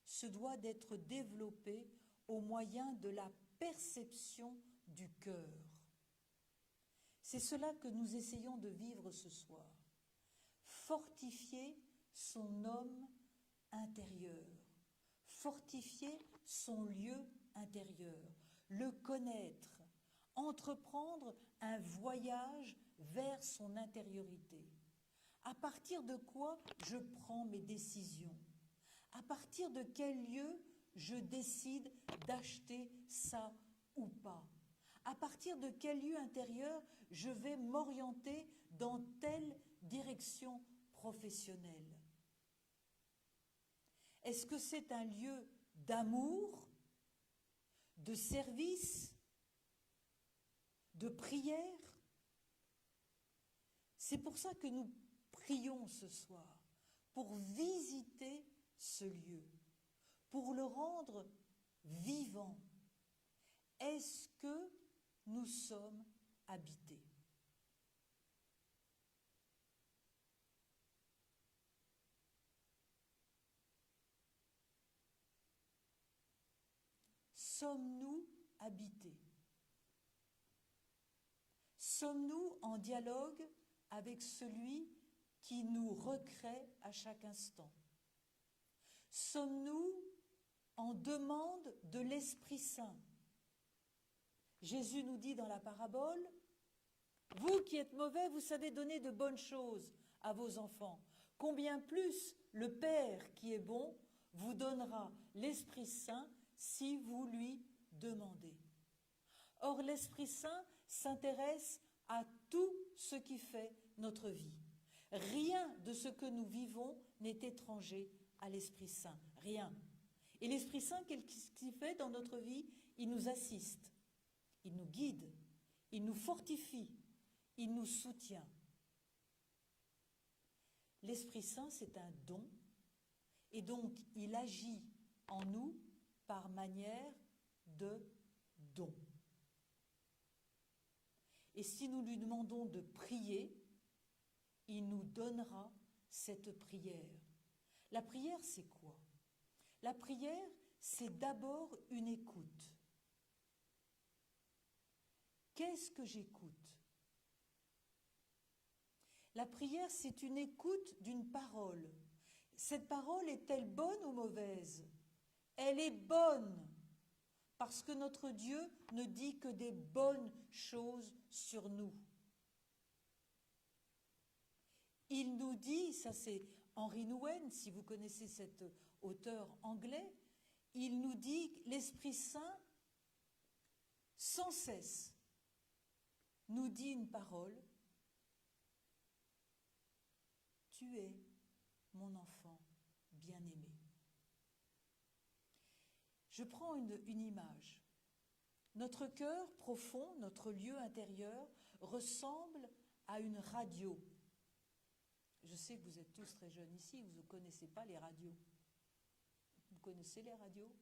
se doit d'être développée au moyen de la perception du cœur. C'est cela que nous essayons de vivre ce soir. Fortifier son homme intérieur, fortifier son lieu intérieur, le connaître, entreprendre un voyage vers son intériorité. À partir de quoi je prends mes décisions? À partir de quel lieu je décide d'acheter ça ou pas? À partir de quel lieu intérieur je vais m'orienter dans telle direction professionnelle? Est-ce que c'est un lieu d'amour, de service, de prière? C'est pour ça que nous prions ce soir, pour visiter ce lieu, pour le rendre vivant. Est-ce que nous sommes habités? Sommes-nous habités? Sommes-nous en dialogue avec celui qui nous recrée à chaque instant? Sommes-nous en demande de l'Esprit Saint? Jésus nous dit dans la parabole, « Vous qui êtes mauvais, vous savez donner de bonnes choses à vos enfants. Combien plus le Père qui est bon vous donnera l'Esprit Saint si vous lui demandez. » Or, l'Esprit Saint s'intéresse à tout ce qui fait notre vie. Rien de ce que nous vivons n'est étranger à l'Esprit Saint. Rien. Et l'Esprit Saint, qu'est-ce qu'il fait dans notre vie? Il nous assiste, il nous guide, il nous fortifie, il nous soutient. L'Esprit Saint, c'est un don, et donc il agit en nous par manière de don. Et si nous lui demandons de prier, il nous donnera cette prière. La prière, c'est quoi? La prière, c'est d'abord une écoute. Qu'est-ce que j'écoute? La prière, c'est une écoute d'une parole. Cette parole est-elle bonne ou mauvaise? Elle est bonne, parce que notre Dieu ne dit que des bonnes choses sur nous. Il nous dit, ça c'est Henry Nouwen, si vous connaissez cet auteur anglais, il nous dit que l'Esprit Saint, sans cesse, nous dit une parole tu es mon enfant bien-aimé. Je prends une image. Notre cœur profond, notre lieu intérieur, ressemble à une radio. Je sais que vous êtes tous très jeunes ici, vous ne connaissez pas les radios. Vous connaissez les radios?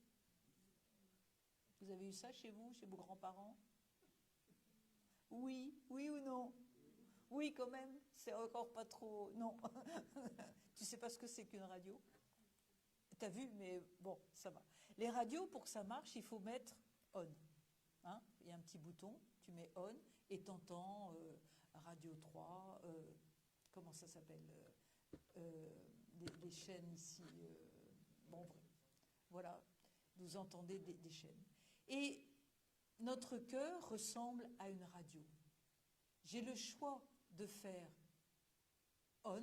Vous avez eu ça chez vous, chez vos grands-parents? Oui, oui ou non? Oui, quand même, c'est encore pas trop... Non. Tu sais pas ce que c'est qu'une radio? T'as vu, mais bon, ça va. Les radios, pour que ça marche, il faut mettre on. Hein? Il y a un petit bouton, tu mets on et t'entends Radio 3, comment ça s'appelle, des chaînes ici. Bon, voilà, vous entendez des chaînes. Et notre cœur ressemble à une radio. J'ai le choix de faire on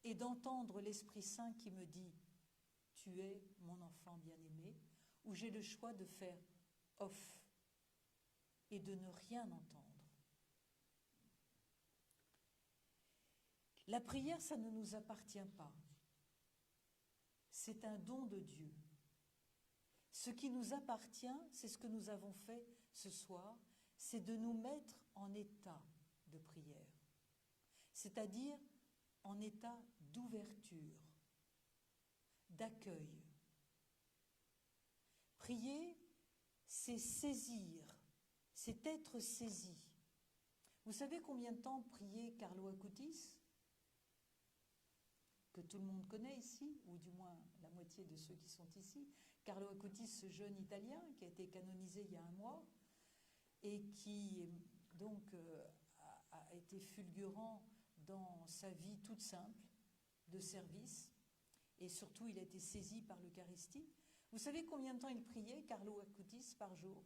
et d'entendre l'Esprit Saint qui me dit « Tu es mon enfant bien-aimé » ou j'ai le choix de faire off et de ne rien entendre. La prière, ça ne nous appartient pas. C'est un don de Dieu. Ce qui nous appartient, c'est ce que nous avons fait ce soir, c'est de nous mettre en état de prière, c'est-à-dire en état d'ouverture, d'accueil. Prier, c'est saisir, c'est être saisi. Vous savez combien de temps priait Carlo Acutis, que tout le monde connaît ici, ou du moins la moitié de ceux qui sont ici. Carlo Acutis, ce jeune Italien qui a été canonisé il y a un mois et qui donc a été fulgurant dans sa vie toute simple de service, et surtout il a été saisi par l'Eucharistie. Vous savez combien de temps il priait, Carlo Acutis, par jour?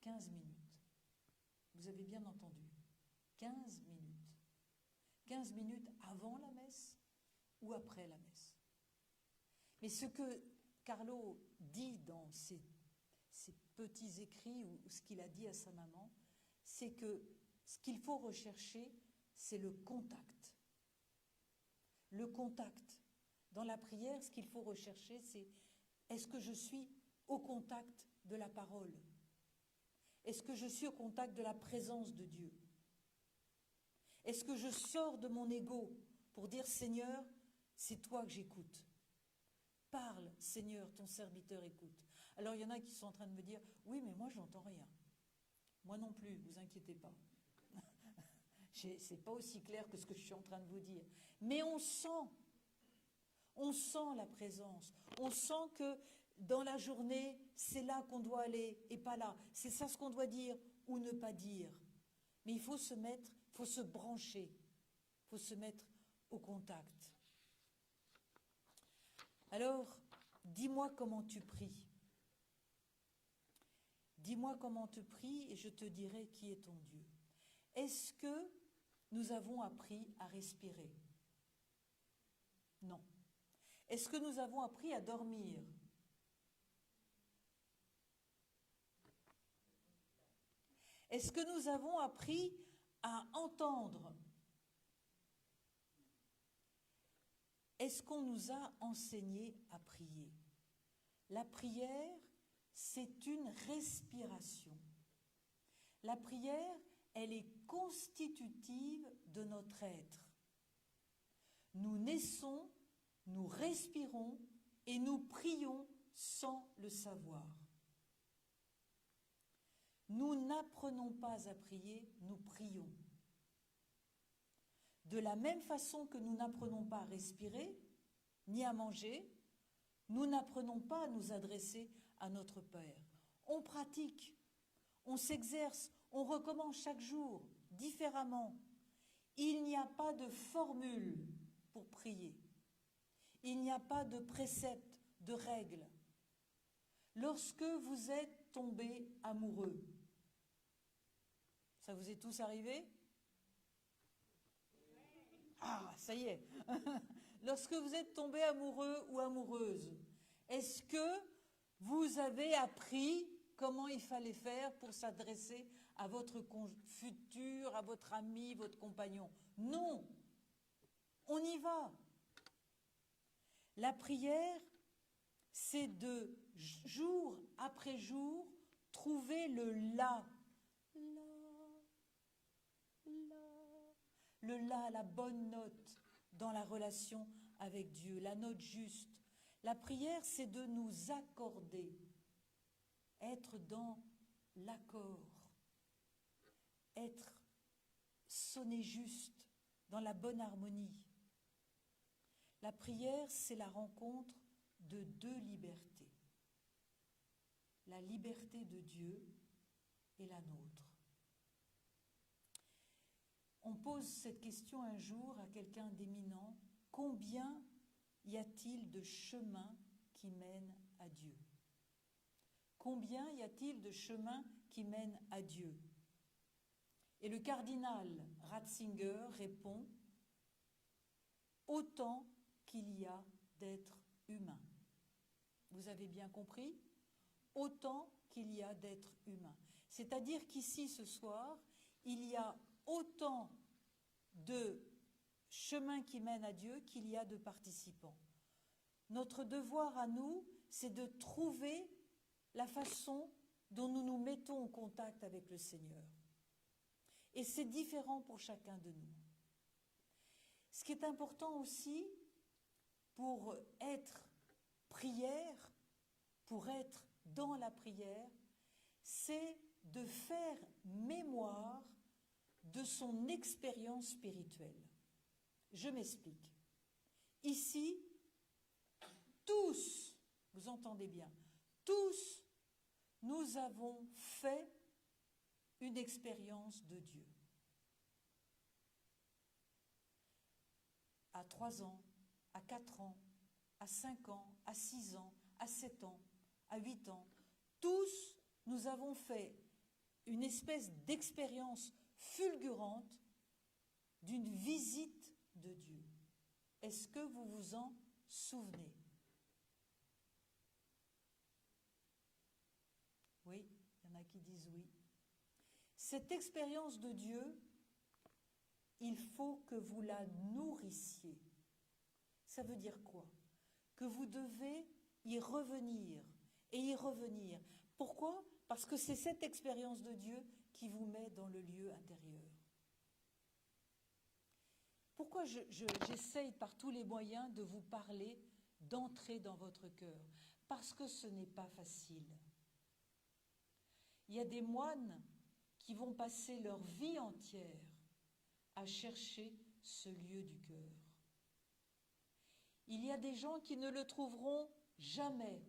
15 minutes. Vous avez bien entendu. 15 minutes. 15 minutes avant la messe ou après la messe. Mais ce que Carlo dit dans ses petits écrits ou ce qu'il a dit à sa maman, c'est que ce qu'il faut rechercher, c'est le contact. Le contact. Dans la prière, ce qu'il faut rechercher, c'est est-ce que je suis au contact de la parole? Est-ce que je suis au contact de la présence de Dieu? Est-ce que je sors de mon ego pour dire Seigneur, c'est toi que j'écoute? Parle, Seigneur, ton serviteur écoute. Alors il y en a qui sont en train de me dire oui, mais moi je n'entends rien. Moi non plus, vous inquiétez pas. C'est pas aussi clair que ce que je suis en train de vous dire. Mais on sent la présence. On sent que dans la journée, c'est là qu'on doit aller et pas là. C'est ça ce qu'on doit dire ou ne pas dire. Mais il faut se mettre, il faut se brancher, il faut se mettre au contact. Alors, dis-moi comment tu pries. Dis-moi comment tu pries et je te dirai qui est ton Dieu. Est-ce que nous avons appris à respirer? Non. Est-ce que nous avons appris à dormir? Est-ce que nous avons appris à entendre? Est-ce qu'on nous a enseigné à prier? La prière, c'est une respiration. La prière, elle est constitutive de notre être. Nous naissons, nous respirons et nous prions sans le savoir. Nous n'apprenons pas à prier, nous prions. De la même façon que nous n'apprenons pas à respirer, ni à manger, nous n'apprenons pas à nous adresser à notre Père. On pratique, on s'exerce, on recommence chaque jour, différemment. Il n'y a pas de formule pour prier. Il n'y a pas de précepte, de règle. Lorsque vous êtes tombé amoureux, ça vous est tous arrivé? Ah, ça y est. Lorsque vous êtes tombé amoureux ou amoureuse, est-ce que vous avez appris comment il fallait faire pour s'adresser à votre futur, à votre ami, votre compagnon. Non, on y va. La prière, c'est de jour après jour trouver le la. Le la, la bonne note dans la relation avec Dieu, la note juste. La prière, c'est de nous accorder, être dans l'accord, être sonner juste, dans la bonne harmonie. La prière, c'est la rencontre de deux libertés. La liberté de Dieu et la nôtre. On pose cette question un jour à quelqu'un d'éminent. Combien y a-t-il de chemins qui mènent à Dieu? Combien y a-t-il de chemins qui mènent à Dieu? Et le cardinal Ratzinger répond, autant qu'il y a d'êtres humains. Vous avez bien compris? Autant qu'il y a d'êtres humains. C'est-à-dire qu'ici, ce soir, il y a autant de chemins qui mènent à Dieu qu'il y a de participants. Notre devoir à nous, c'est de trouver la façon dont nous nous mettons en contact avec le Seigneur. Et c'est différent pour chacun de nous. Ce qui est important aussi pour être prière, pour être dans la prière, c'est de faire mémoire de son expérience spirituelle. Je m'explique. Ici, tous, vous entendez bien, tous, nous avons fait une expérience de Dieu. À 3 ans, à 4 ans, à 5 ans, à 6 ans, à 7 ans, à 8 ans, tous, nous avons fait une espèce d'expérience fulgurante d'une visite de Dieu. Est-ce que vous vous en souvenez? Oui, il y en a qui disent oui. Cette expérience de Dieu, il faut que vous la nourrissiez. Ça veut dire quoi? Que vous devez y revenir et y revenir. Pourquoi? Parce que c'est cette expérience de Dieu qui vous met dans le lieu intérieur. Pourquoi j'essaye par tous les moyens de vous parler, d'entrer dans votre cœur? Parce que ce n'est pas facile. Il y a des moines qui vont passer leur vie entière à chercher ce lieu du cœur. Il y a des gens qui ne le trouveront jamais.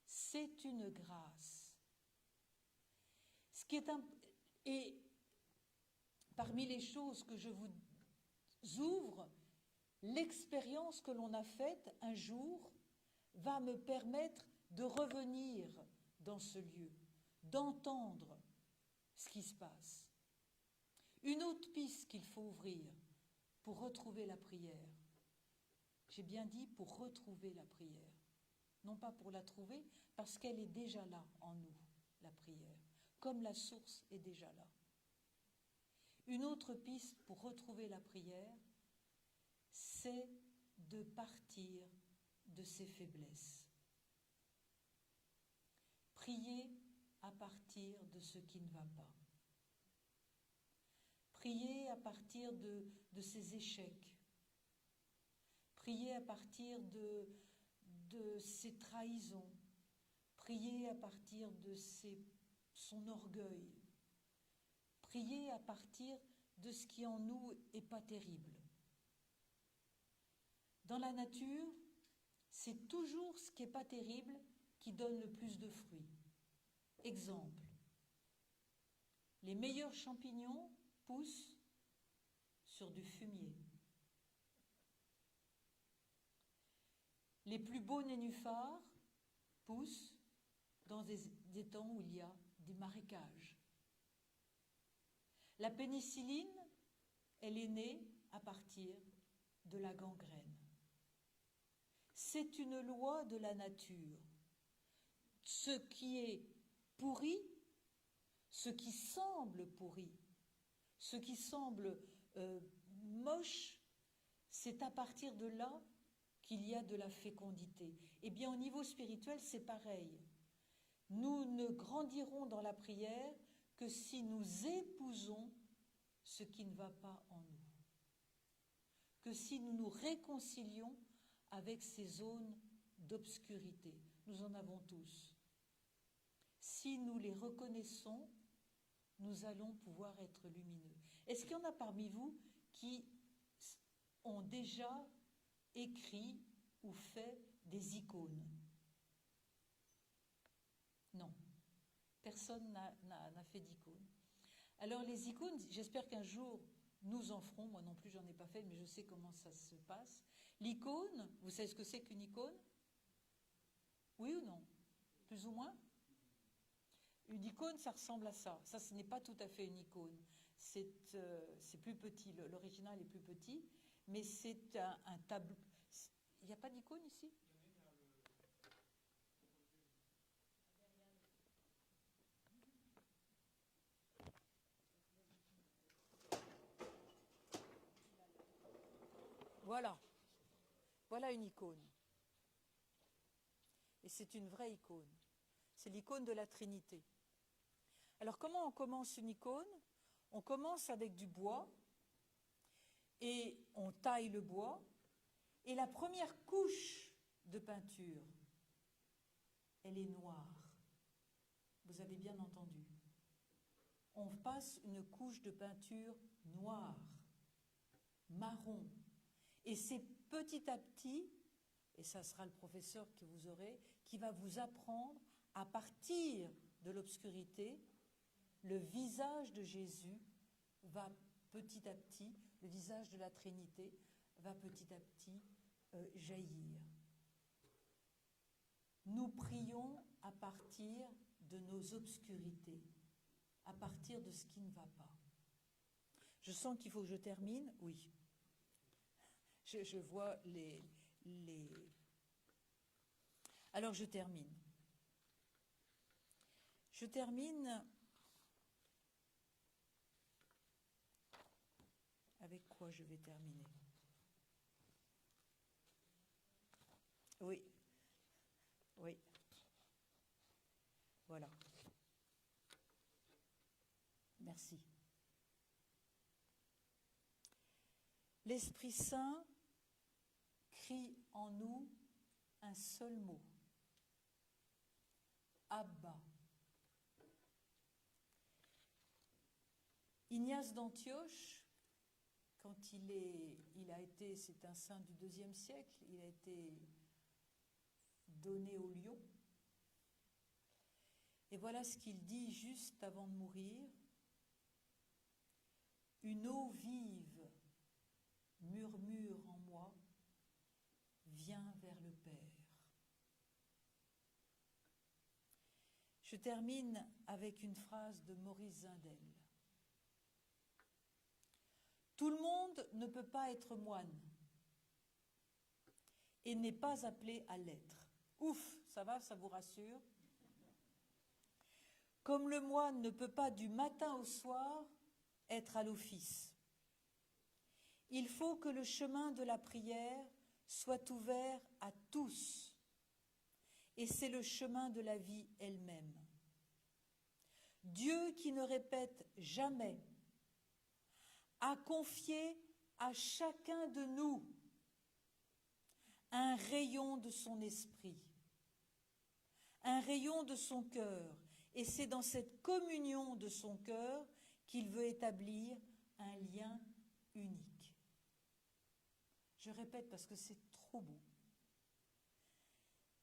C'est une grâce. Et parmi les choses que je vous ouvre, l'expérience que l'on a faite un jour va me permettre de revenir dans ce lieu, d'entendre ce qui se passe. Une autre piste qu'il faut ouvrir pour retrouver la prière. J'ai bien dit pour retrouver la prière. Non pas pour la trouver, parce qu'elle est déjà là en nous, la prière, comme la source est déjà là. Une autre piste pour retrouver la prière, c'est de partir de ses faiblesses. Prier à partir de ce qui ne va pas. Prier à partir de ses échecs. Prier à partir de ses trahisons. Prier à partir de son orgueil. Prier à partir de ce qui en nous n'est pas terrible. Dans la nature, c'est toujours ce qui n'est pas terrible qui donne le plus de fruits. Exemple, les meilleurs champignons poussent sur du fumier. Les plus beaux nénuphars poussent dans des temps où il y a des marécages. La pénicilline, elle est née à partir de la gangrène. C'est une loi de la nature. Ce qui est pourri ce qui semble pourri, ce qui semble moche, c'est à partir de là qu'il y a de la fécondité. Eh bien, au niveau spirituel, c'est pareil. Nous ne grandirons dans la prière que si nous épousons ce qui ne va pas en nous, que si nous nous réconcilions avec ces zones d'obscurité. Nous en avons tous. Si nous les reconnaissons, nous allons pouvoir être lumineux. Est-ce qu'il y en a parmi vous qui ont déjà écrit ou fait des icônes? Non. Personne n'a fait d'icône. Alors les icônes, j'espère qu'un jour nous en ferons. Moi non plus, j'en ai pas fait, mais je sais comment ça se passe. L'icône, vous savez ce que c'est qu'une icône? Oui ou non? Plus ou moins? Une icône, ça ressemble à ça. Ça, ce n'est pas tout à fait une icône. C'est plus petit. L'original est plus petit, mais c'est un tableau. Il n'y a pas d'icône ici? Voilà. Voilà une icône. Et c'est une vraie icône. C'est l'icône de la Trinité. Alors comment on commence une icône? On commence avec du bois et on taille le bois. Et la première couche de peinture, elle est noire. Vous avez bien entendu. On passe une couche de peinture noire, marron. Et c'est petit à petit, et ça sera le professeur que vous aurez, qui va vous apprendre à partir de l'obscurité, le visage de Jésus va petit à petit, le visage de la Trinité va petit à petit jaillir. Nous prions à partir de nos obscurités, à partir de ce qui ne va pas. Je sens qu'il faut que je termine, oui. Je vois les... Alors je termine. Je termine avec quoi je vais terminer? Oui. Oui. Voilà. Merci. L'Esprit Saint crie en nous un seul mot. Abba. Ignace d'Antioche, quand il a été, c'est un saint du IIe siècle, il a été donné au lion. Et voilà ce qu'il dit juste avant de mourir. Une eau vive murmure en moi, viens vers le Père. Je termine avec une phrase de Maurice Zindel. Tout le monde ne peut pas être moine et n'est pas appelé à l'être. Ouf, ça va, ça vous rassure? Comme le moine ne peut pas du matin au soir être à l'office. Il faut que le chemin de la prière soit ouvert à tous, et c'est le chemin de la vie elle-même. Dieu qui ne répète jamais a confié à chacun de nous un rayon de son esprit, un rayon de son cœur, et c'est dans cette communion de son cœur qu'il veut établir un lien unique. Je répète parce que c'est trop beau.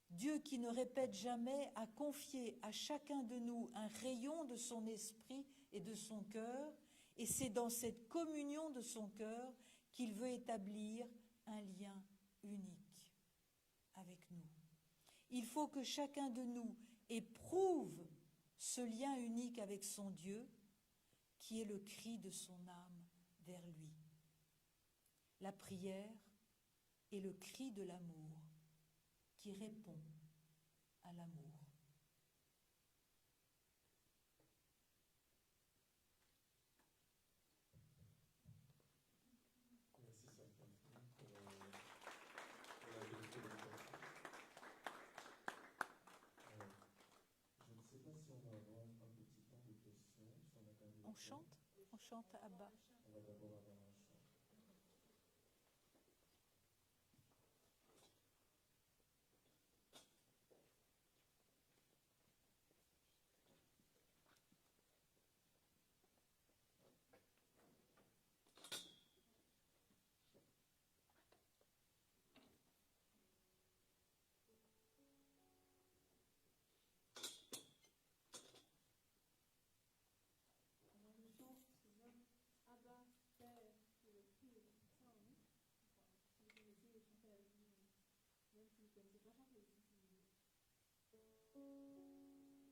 Dieu qui ne répète jamais a confié à chacun de nous un rayon de son esprit et de son cœur, et c'est dans cette communion de son cœur qu'il veut établir un lien unique avec nous. Il faut que chacun de nous éprouve ce lien unique avec son Dieu, qui est le cri de son âme vers lui. La prière est le cri de l'amour qui répond à l'amour. On chante Abba. On va d'abord avoir un chant. Abba, Père, le Fils et le Saint-Esprit. Si vous connaissez, chantez avec nous. Même si vous ne connaissez pas, chantez aussi si vous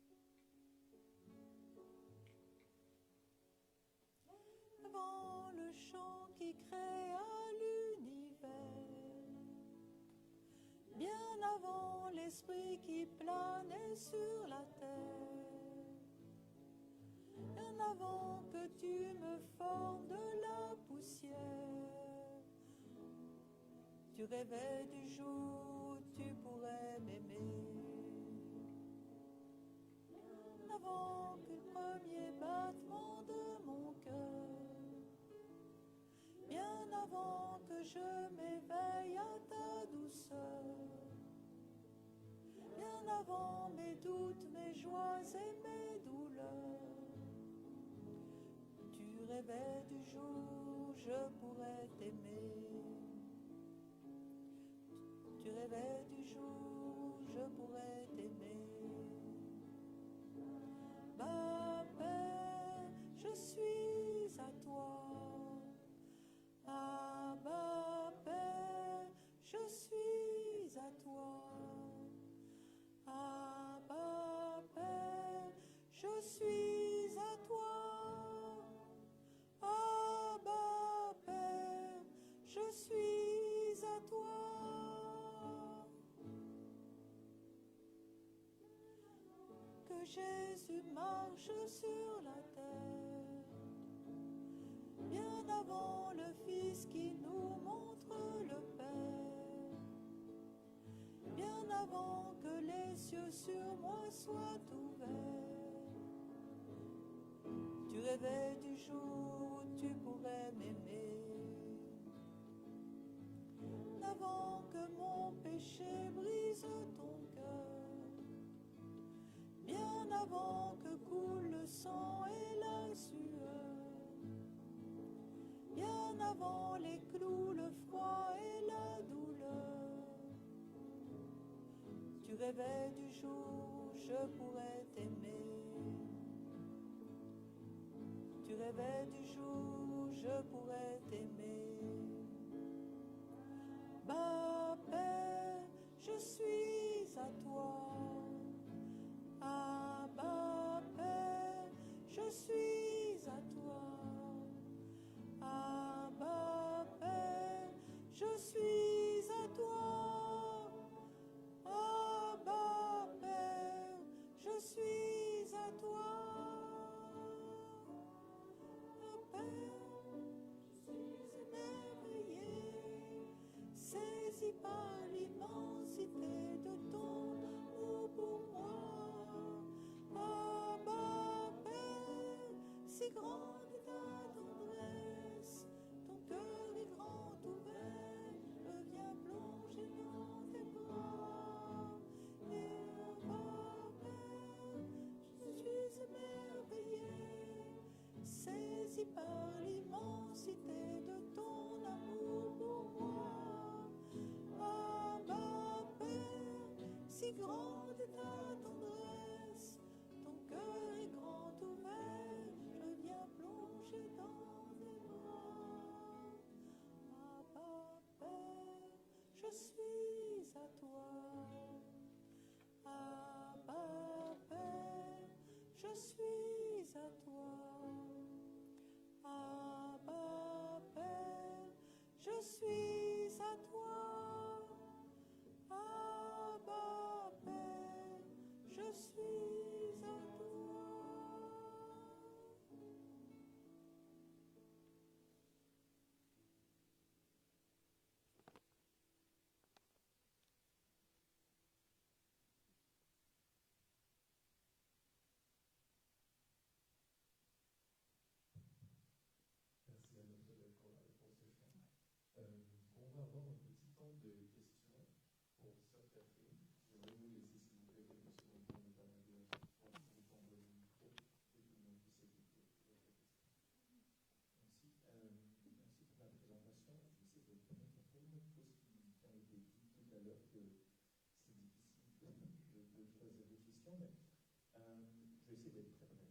voulez. Avant le chant qui créa l'univers, bien avant l'esprit qui planait sur la terre, bien avant que tu me formes de la poussière, tu rêvais du jour où tu pourrais m'aimer. Avant que le premier battement de mon cœur, bien avant que je m'éveille à ta douceur, bien avant mes doutes, mes joies et mes douleurs, tu rêvais du jour où je pourrais t'aimer. Tu rêvais du jour où je pourrais t'aimer. Ma Père, je suis à toi. Ah, ma Père, je suis à toi. Ah, ma Père, je suis à toi. Ah, ma Père, je suis à toi. Que Jésus marche sur la terre, bien avant le Fils qui nous montre le Père, bien avant que les cieux sur moi soient ouverts, tu rêvais du jour où tu pourrais m'aimer, avant que mon péché brise ton cœur, bien avant que coule le sang et la sueur, bien avant les clous, le froid et la douleur, tu rêvais du jour où je pourrais t'aimer. Tu rêvais du jour où je pourrais t'aimer. Ma Père, je suis à toi. Ah, ma Père, je suis à toi. Ah, ma Père, je suis à toi. Ah, ma Père, je suis à toi. Ma Père, je suis émerveillée, saisie par l'immensité de ton amour pour moi. Ah, ma Père, si grande est ta tendresse, ton cœur est grand ouvert, je viens plonger dans tes bras. Et ma Père, je suis émerveillée, saisie par l'immensité de ton amour pour moi. Ah, ma Père, si grande est ta tendresse, ton cœur est grand ouvert, je viens plonger dans tes bras. Ah, ma Père, je suis à toi. Ah, ma Père, je suis à toi. Ah, ma Père, je suis à toi. Ah, ma Père, avoir un petit temps de questions pour Sœur Catherine. J'aimerais vous laisser, s'il vous plaît, quelques secondes pour ne pas m'aider à chaque fois pour tendre le micro et que tout le monde puisse écouter votre question. Merci. Merci pour la présentation. Je sais que il y a tellement de choses qui ont été dites tout à l'heure que c'est difficile de choisir des questions, mais je vais essayer d'être très bref.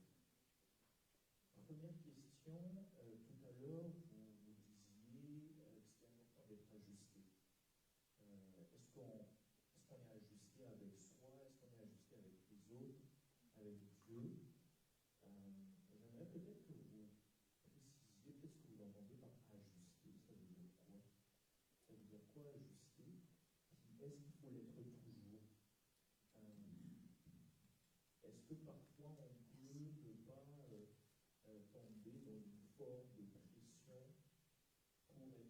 Première question, tout à l'heure, vous disiez que c'était important d'être ajusté. Est-ce qu'on est ajusté avec soi? Est-ce qu'on est ajusté avec les autres, avec Dieu? J'aimerais peut-être que vous précisiez qu'est-ce que vous entendez par ajuster. Ça veut dire quoi? Ça veut dire quoi ajuster? Est-ce qu'il faut l'être toujours? Est-ce que parfois on peut ne pas tomber dans une forme de pression pour être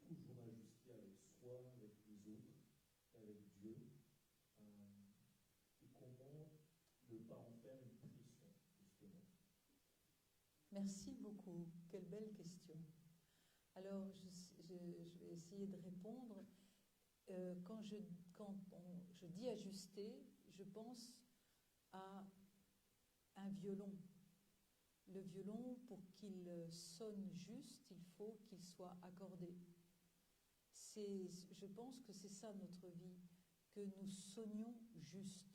toujours ajusté avec soi, avec les autres, avec Dieu, et comment ne pas en faire une pression, justement. Merci beaucoup. Quelle belle question. Alors, je vais essayer de répondre. Quand je dis ajuster, je pense à un violon. Le violon, pour qu'il sonne juste, il faut qu'il soit accordé. Je pense que c'est ça notre vie, que nous sonnions juste.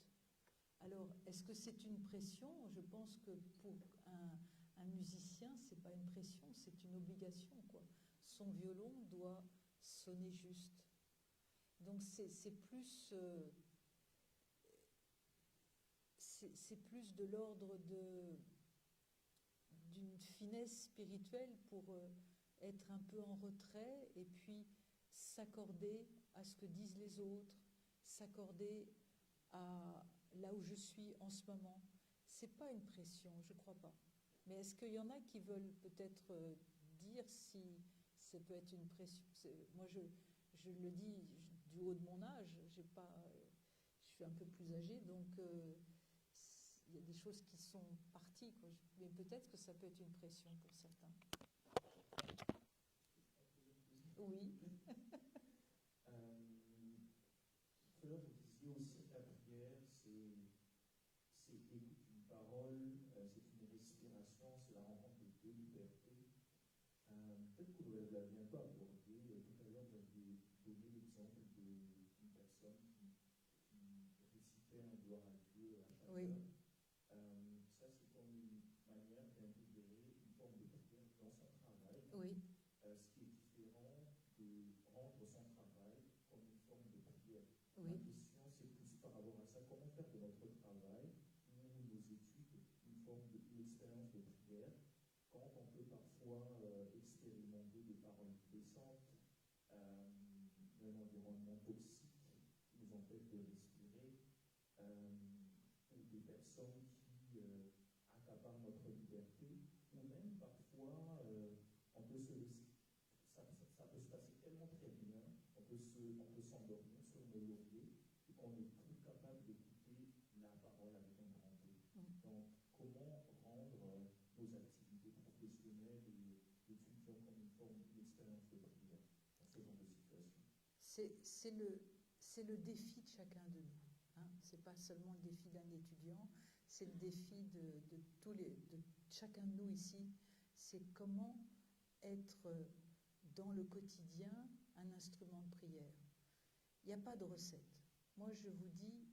Alors, est-ce que c'est une pression? Je pense que pour un musicien, c'est pas une pression, c'est une obligation, quoi. Son violon doit sonner juste. Donc c'est plus de l'ordre d'une finesse spirituelle pour être un peu en retrait et puis s'accorder à ce que disent les autres, s'accorder à là où je suis en ce moment. C'est pas une pression, je crois pas. Mais est-ce qu'il y en a qui veulent peut-être dire si ça peut être une pression? Moi, je le dis du haut de mon âge. Je suis un peu plus âgée, donc il y a des choses qui sont parties, quoi. Mais peut-être que ça peut être une pression pour certains. Oui. Tout à l'heure, vous disiez aussi que la prière, c'est une parole, c'est une respiration, c'est la rencontre de deux libertés. Peut-être que vous l'avez un peu abordé. Tout à l'heure, vous avez donné l'exemple d'une personne qui récitait un gloire à Dieu à chaque Oui. heure. Ça, c'est comme une manière d'intégrer une forme de prière dans son travail. Oui. Ce qui est différent de rendre son travail comme une forme de prière. Oui. Ma question, c'est plus par rapport à ça. Comment faire de notre travail ou nos études une forme d'expérience de prière quand on peut parfois expérimenter des paroles blessantes, un environnement toxique qui nous empêche de respirer, ou des personnes qui accaparent notre liberté, ou même parfois on peut se laisser, ça peut se passer tellement très bien, on peut s'endormir sur nos lauriers et qu'on n'est plus capable d'écouter la parole avec un grand P. Donc, comment rendre nos activités professionnelles et étudiants comme une forme d'expérience de prière dans ce genre de situation? C'est le défi de chacun de nous. Hein. Ce n'est pas seulement le défi d'un étudiant, c'est le défi de chacun de nous ici. C'est comment être dans le quotidien un instrument de prière. Il n'y a pas de recette. Moi, je vous dis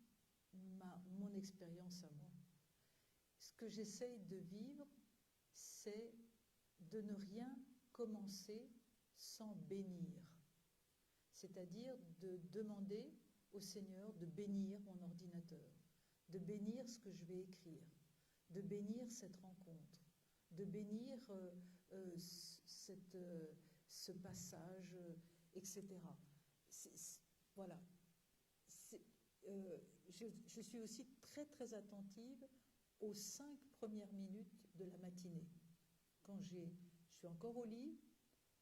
mon expérience à moi. Ce que j'essaye de vivre, c'est de ne rien commencer sans bénir. C'est-à-dire de demander au Seigneur de bénir mon ordinateur, de bénir ce que je vais écrire, de bénir cette rencontre, de bénir ce passage, etc. Voilà. Je suis aussi très très attentive aux 5 premières minutes de la matinée. Quand je suis encore au lit,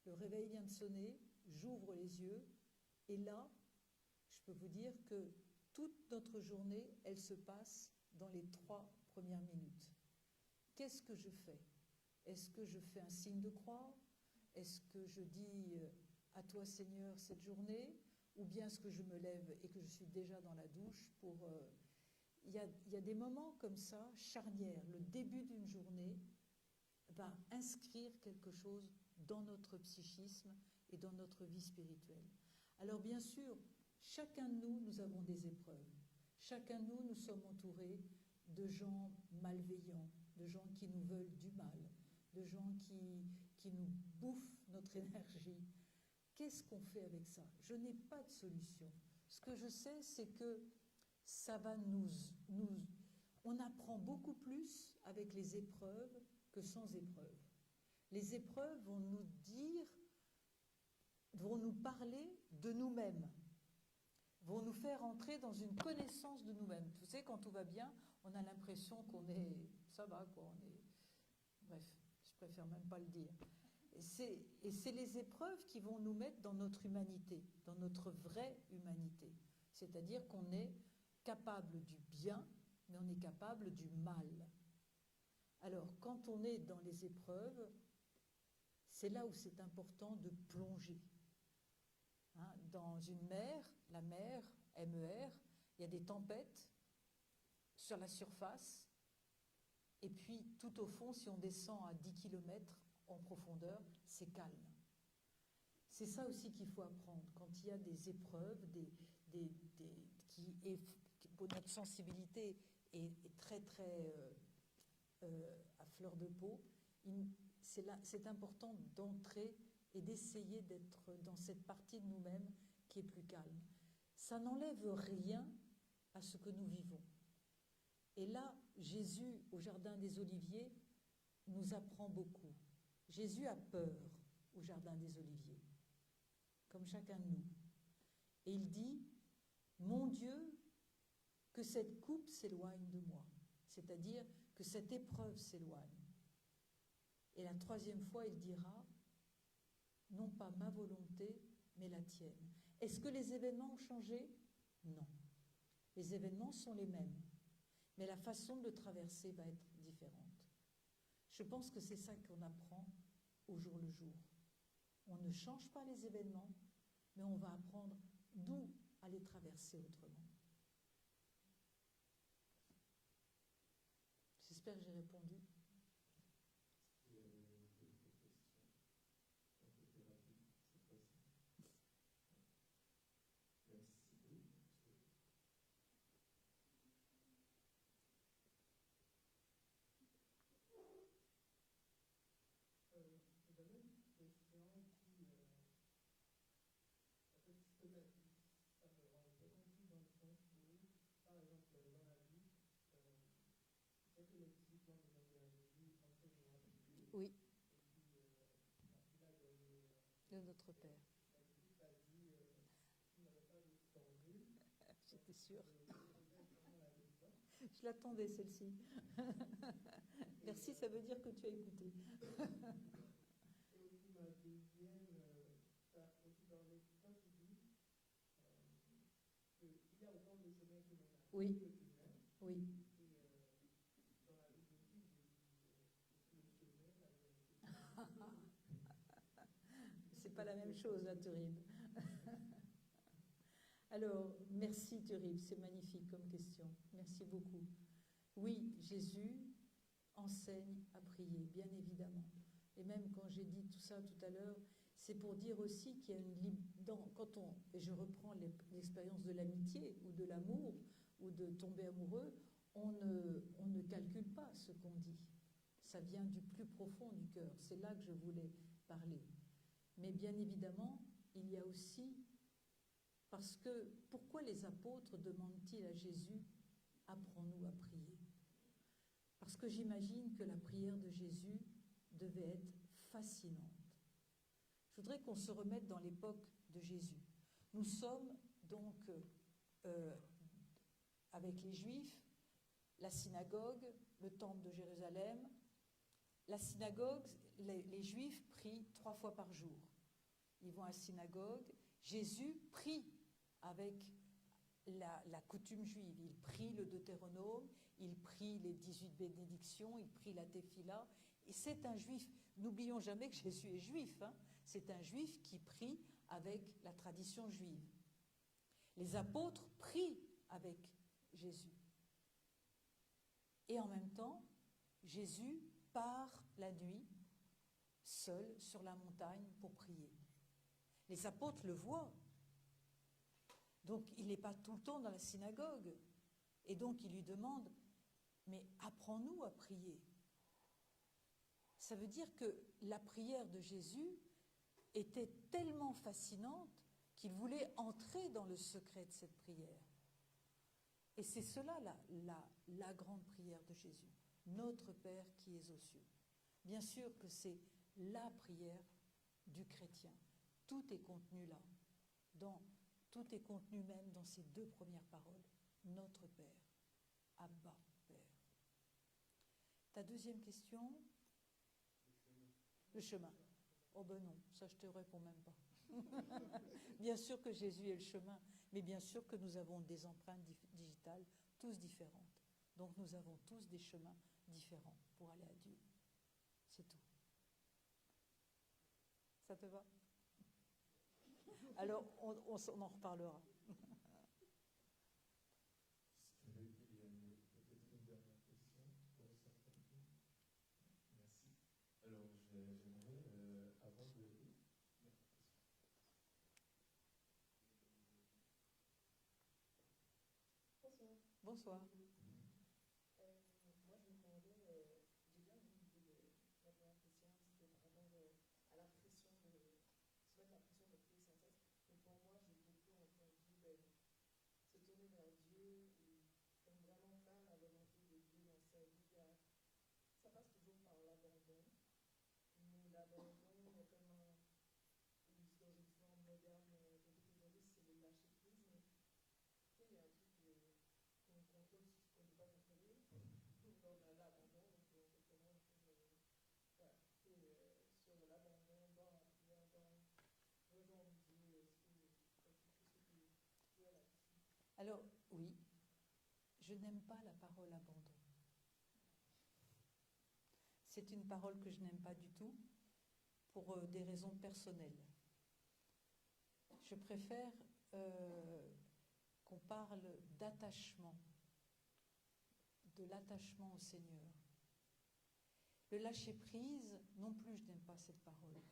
le réveil vient de sonner, j'ouvre les yeux, et là, je peux vous dire que toute notre journée, elle se passe dans les 3 premières minutes. Qu'est-ce que je fais? Est-ce que je fais un signe de croix? Est-ce que je dis à toi Seigneur cette journée, ou bien est-ce que je me lève et que je suis déjà dans la douche pour... Il y a des moments comme ça, charnières, le début d'une journée va inscrire quelque chose dans notre psychisme et dans notre vie spirituelle. Alors bien sûr, chacun de nous, nous avons des épreuves. Chacun de nous, nous sommes entourés de gens malveillants, de gens qui nous veulent du mal, de gens qui nous bouffent notre énergie. Qu'est-ce qu'on fait avec ça? Je n'ai pas de solution. Ce que je sais, c'est que ça va on apprend beaucoup plus avec les épreuves que sans épreuves. Les épreuves vont nous dire, vont nous parler de nous-mêmes, vont nous faire entrer dans une connaissance de nous-mêmes. Tu sais, quand tout va bien, on a l'impression qu'on est... Ça va, quoi, on est... Bref, je préfère même pas le dire. Et c'est les épreuves qui vont nous mettre dans notre humanité, dans notre vraie humanité. C'est-à-dire qu'on est capable du bien, mais on est capable du mal. Alors, quand on est dans les épreuves, c'est là où c'est important de plonger. Hein, dans une mer, la mer, MER, il y a des tempêtes sur la surface, et puis tout au fond, si on descend à 10 km en profondeur, c'est calme. C'est ça aussi qu'il faut apprendre. Quand il y a des épreuves, notre sensibilité est très très à fleur de peau, c'est important d'entrer et d'essayer d'être dans cette partie de nous-mêmes qui est plus calme. Ça n'enlève rien à ce que nous vivons. Et là, Jésus, au Jardin des Oliviers, nous apprend beaucoup. Jésus a peur au Jardin des Oliviers, comme chacun de nous. Et il dit, mon Dieu, que cette coupe s'éloigne de moi, c'est-à-dire que cette épreuve s'éloigne. Et la troisième fois, il dira, non pas ma volonté, mais la tienne. Est-ce que les événements ont changé? Non. Les événements sont les mêmes, mais la façon de le traverser va être différente. Je pense que c'est ça qu'on apprend au jour le jour. On ne change pas les événements, mais on va apprendre d'où à les traverser autrement. J'espère que j'ai répondu. Oui. De notre Père. J'étais sûre. Je l'attendais, celle-ci. Merci, ça veut dire que tu as écouté. Oui, oui. C'est pas la même chose, là, Turib. Alors, merci, Turib, c'est magnifique comme question. Merci beaucoup. Oui, Jésus enseigne à prier, bien évidemment. Et même quand j'ai dit tout ça tout à l'heure, c'est pour dire aussi qu'il y a et je reprends l'expérience de l'amitié ou de l'amour ou de tomber amoureux, on ne calcule pas ce qu'on dit. Ça vient du plus profond du cœur. C'est là que je voulais parler. Mais bien évidemment, il y a aussi... Parce que, pourquoi les apôtres demandent-ils à Jésus « Apprends-nous à prier » Parce que j'imagine que la prière de Jésus devait être fascinante. Je voudrais qu'on se remette dans l'époque de Jésus. Nous sommes donc avec les Juifs, la synagogue, le temple de Jérusalem. La synagogue, les Juifs prient 3 fois par jour. Ils vont à la synagogue. Jésus prie avec la coutume juive. Il prie le Deutéronome, il prie les 18 bénédictions, il prie la Tefila. Et c'est un juif. N'oublions jamais que Jésus est juif. Hein. C'est un juif qui prie avec la tradition juive. Les apôtres prient avec Jésus. Et en même temps, Jésus part la nuit, seul, sur la montagne pour prier. Les apôtres le voient. Donc, il n'est pas tout le temps dans la synagogue. Et donc, il lui demande, mais apprends-nous à prier. Ça veut dire que la prière de Jésus était tellement fascinante qu'il voulait entrer dans le secret de cette prière. Et c'est cela la grande prière de Jésus. Notre Père qui es aux cieux. Bien sûr que c'est la prière du chrétien. Tout est contenu là. Tout est contenu même dans ces deux premières paroles. Notre Père. Abba, Père. Ta deuxième question? Le chemin. Oh ben non, ça je te réponds même pas. Bien sûr que Jésus est le chemin, mais bien sûr que nous avons des empreintes digitales, tous différentes. Donc nous avons tous des chemins différents pour aller à Dieu. C'est tout. Ça te va? Alors on en reparlera. Bonsoir. Moi, je me demandais, j'ai bien vu l'idée de la première question, c'était par rapport à la pression se mettre la pression de prier sans cesse. Mais pour moi, j'ai beaucoup entendu se tourner vers Dieu et comme vraiment faire la volonté de Dieu dans sa vie. Ça passe toujours par l'abandon, mais l'abandon, comme dans une forme moderne, aujourd'hui, c'est le lâcher prise, mais tu sais, il y a un truc qu'on contrôle, qu'on ne peut pas contrôler. Donc on a l'abandon, donc on fait comment on peut sur l'abandon, dans la prière, dans rejoindre Dieu, est-ce que tu as là-dessus? Alors, oui, je n'aime pas la parole abandon. C'est une parole que je n'aime pas du tout pour des raisons personnelles. Je préfère qu'on parle d'attachement, de l'attachement au Seigneur. Le lâcher-prise, non plus, je n'aime pas cette parole.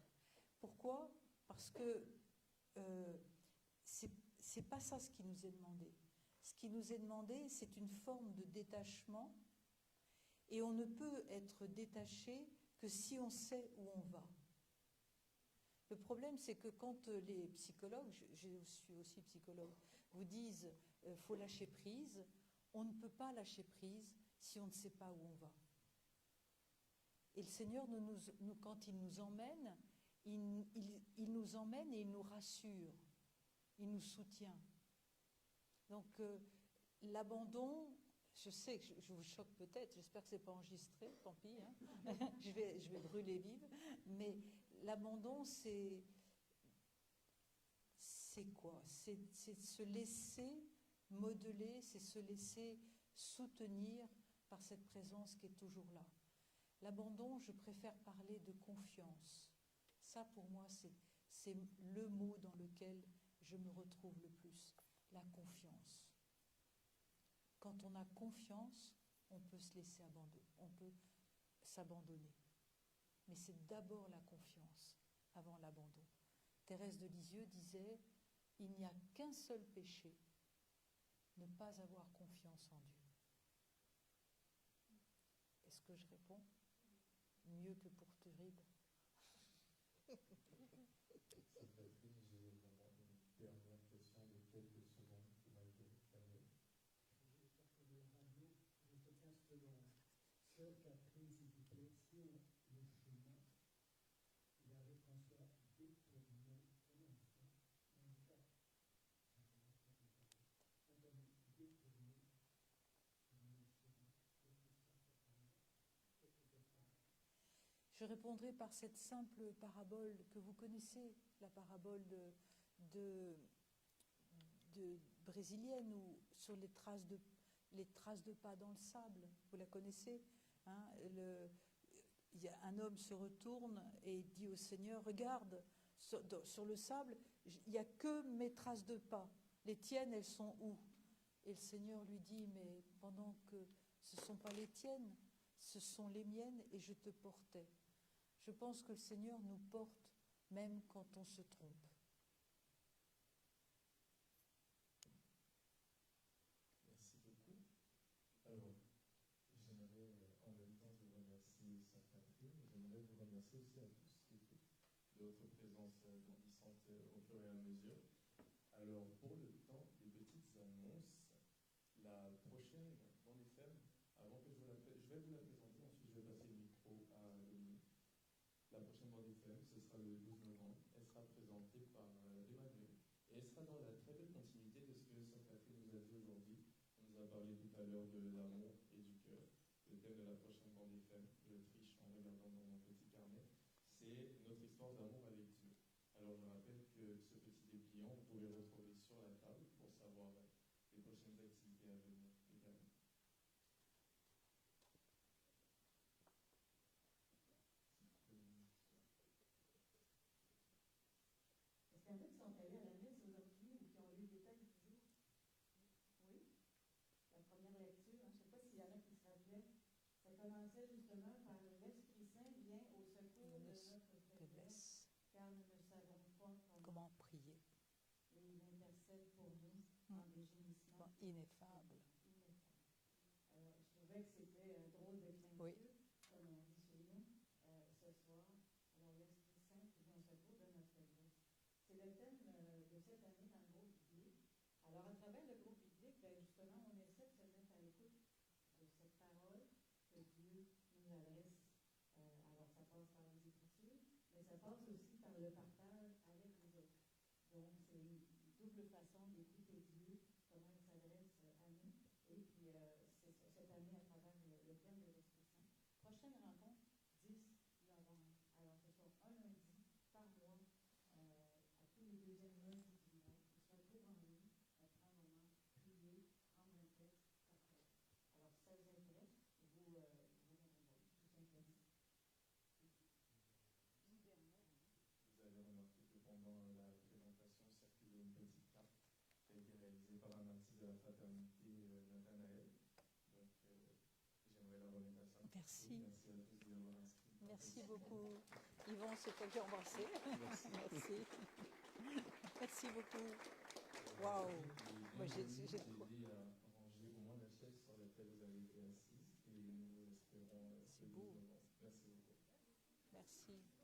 Pourquoi? Parce que c'est pas ça ce qui nous est demandé. Ce qui nous est demandé, c'est une forme de détachement, et on ne peut être détaché que si on sait où on va. Le problème, c'est que quand les psychologues, je suis aussi psychologue, vous disent faut lâcher prise, on ne peut pas lâcher prise si on ne sait pas où on va. Et le Seigneur, quand il nous emmène, il nous emmène et il nous rassure, il nous soutient. Donc l'abandon, je sais que je vous choque peut-être, j'espère que ce n'est pas enregistré, tant pis, hein. je vais brûler vive, mais l'abandon, c'est quoi? C'est se laisser modeler, c'est se laisser soutenir par cette présence qui est toujours là. L'abandon, je préfère parler de confiance. Ça, pour moi, c'est le mot dans lequel je me retrouve le plus, la confiance. Quand on a confiance, on peut se laisser abandonner, on peut s'abandonner. Mais c'est d'abord la confiance avant l'abandon. Thérèse de Lisieux disait « Il n'y a qu'un seul péché, ne pas avoir confiance en Dieu ». Est-ce que je réponds mieux que pour Turide? Catherine, j'ai une dernière question de quelques secondes qui m'a été réclamée. Juste 15 secondes. Sœur Catherine, s'il vous plaît, sur le chemin, il avait François détourné un enfant, Je répondrai par cette simple parabole que vous connaissez, la parabole de brésilienne, ou sur les traces de pas dans le sable. Vous la connaissez, hein? Un homme se retourne et dit au Seigneur, regarde, sur le sable, Il n'y a que mes traces de pas. Les tiennes, elles sont où? Et le Seigneur lui dit, mais pendant que ce ne sont pas les tiennes, ce sont les miennes et je te portais. Je pense que le Seigneur nous porte même quand on se trompe. Merci beaucoup. Alors, j'aimerais en même temps vous remercier, Sœur Catherine, j'aimerais vous remercier aussi à tous et toutes de votre présence grandissante au fur et à mesure. Alors, pour le temps des petites annonces, la prochaine bande FM, avant que je vais vous la présenter, ensuite je vais passer le micro à Dominique. La prochaine bande FM, ce sera le 12 novembre. Elle sera présentée par Emmanuel. Et elle sera dans la très belle continuité de ce que Sœur Catherine nous a dit aujourd'hui. On nous a parlé tout à l'heure de l'amour et du cœur. Le thème de la prochaine bande FM, je triche en regardant dans mon petit carnet, c'est notre histoire d'amour avec Dieu. Alors je rappelle que ce petit dépliant, vous pouvez le retrouver sur la table pour savoir les prochaines activités à venir également. Est-ce qu'il y en a qui sont allés à la messe aujourd'hui ou qui ont lu des textes du jour? Oui. La première lecture, je ne sais pas s'il y en a qui se rappelaient, ça commençait justement par l'Esprit Saint vient au secours de notre faiblesse, car nous ne savons pas Comment prier? et il intercède pour nous en des gémissements Ineffable. ineffables. Alors, je trouvais que c'était un drôle de fin Oui. de Dieu, comme on dit chez nous, ce soir. Alors, l'Esprit Saint qui vient au secours de notre faiblesse. C'est le thème de cette année dans le groupe biblique. Alors, à travers le groupe biblique, ben, justement, on essaie de se mettre à l'écoute de cette parole que Dieu nous adresse. Alors, ça passe par les Écritures, mais ça passe aussi par le partage avec les autres. Donc, c'est une double façon d'écouter Dieu, comment il s'adresse à nous. Et puis, c'est ça, cette année, à travers le thème de l'Esprit Saint. Prochaine rencontre, 10 novembre. Alors, ce sera un lundi par mois, à tous les deuxièmes lundis du mois. Ce sera pour en ligne, prendre un moment, prier, prendre un texte, partager. Alors, si ça vous intéresse, vous rejoindrez, tout simplement. Vous avez remarqué que pendant la présentation circulait une petite carte qui a été réalisée par un artiste de la fraternité Nathanaël. Donc, j'aimerais la remettre à ça. Merci. Merci à tous d'y avoir inscrit. Merci beaucoup. Yvon, c'est toi qui as embrassé. Merci. Merci. Merci beaucoup. Waouh. Moi, j'ai aidé à ranger au moins la chaise sur laquelle vous avez été assise et nous espérons C'est beau. Merci beaucoup. Merci.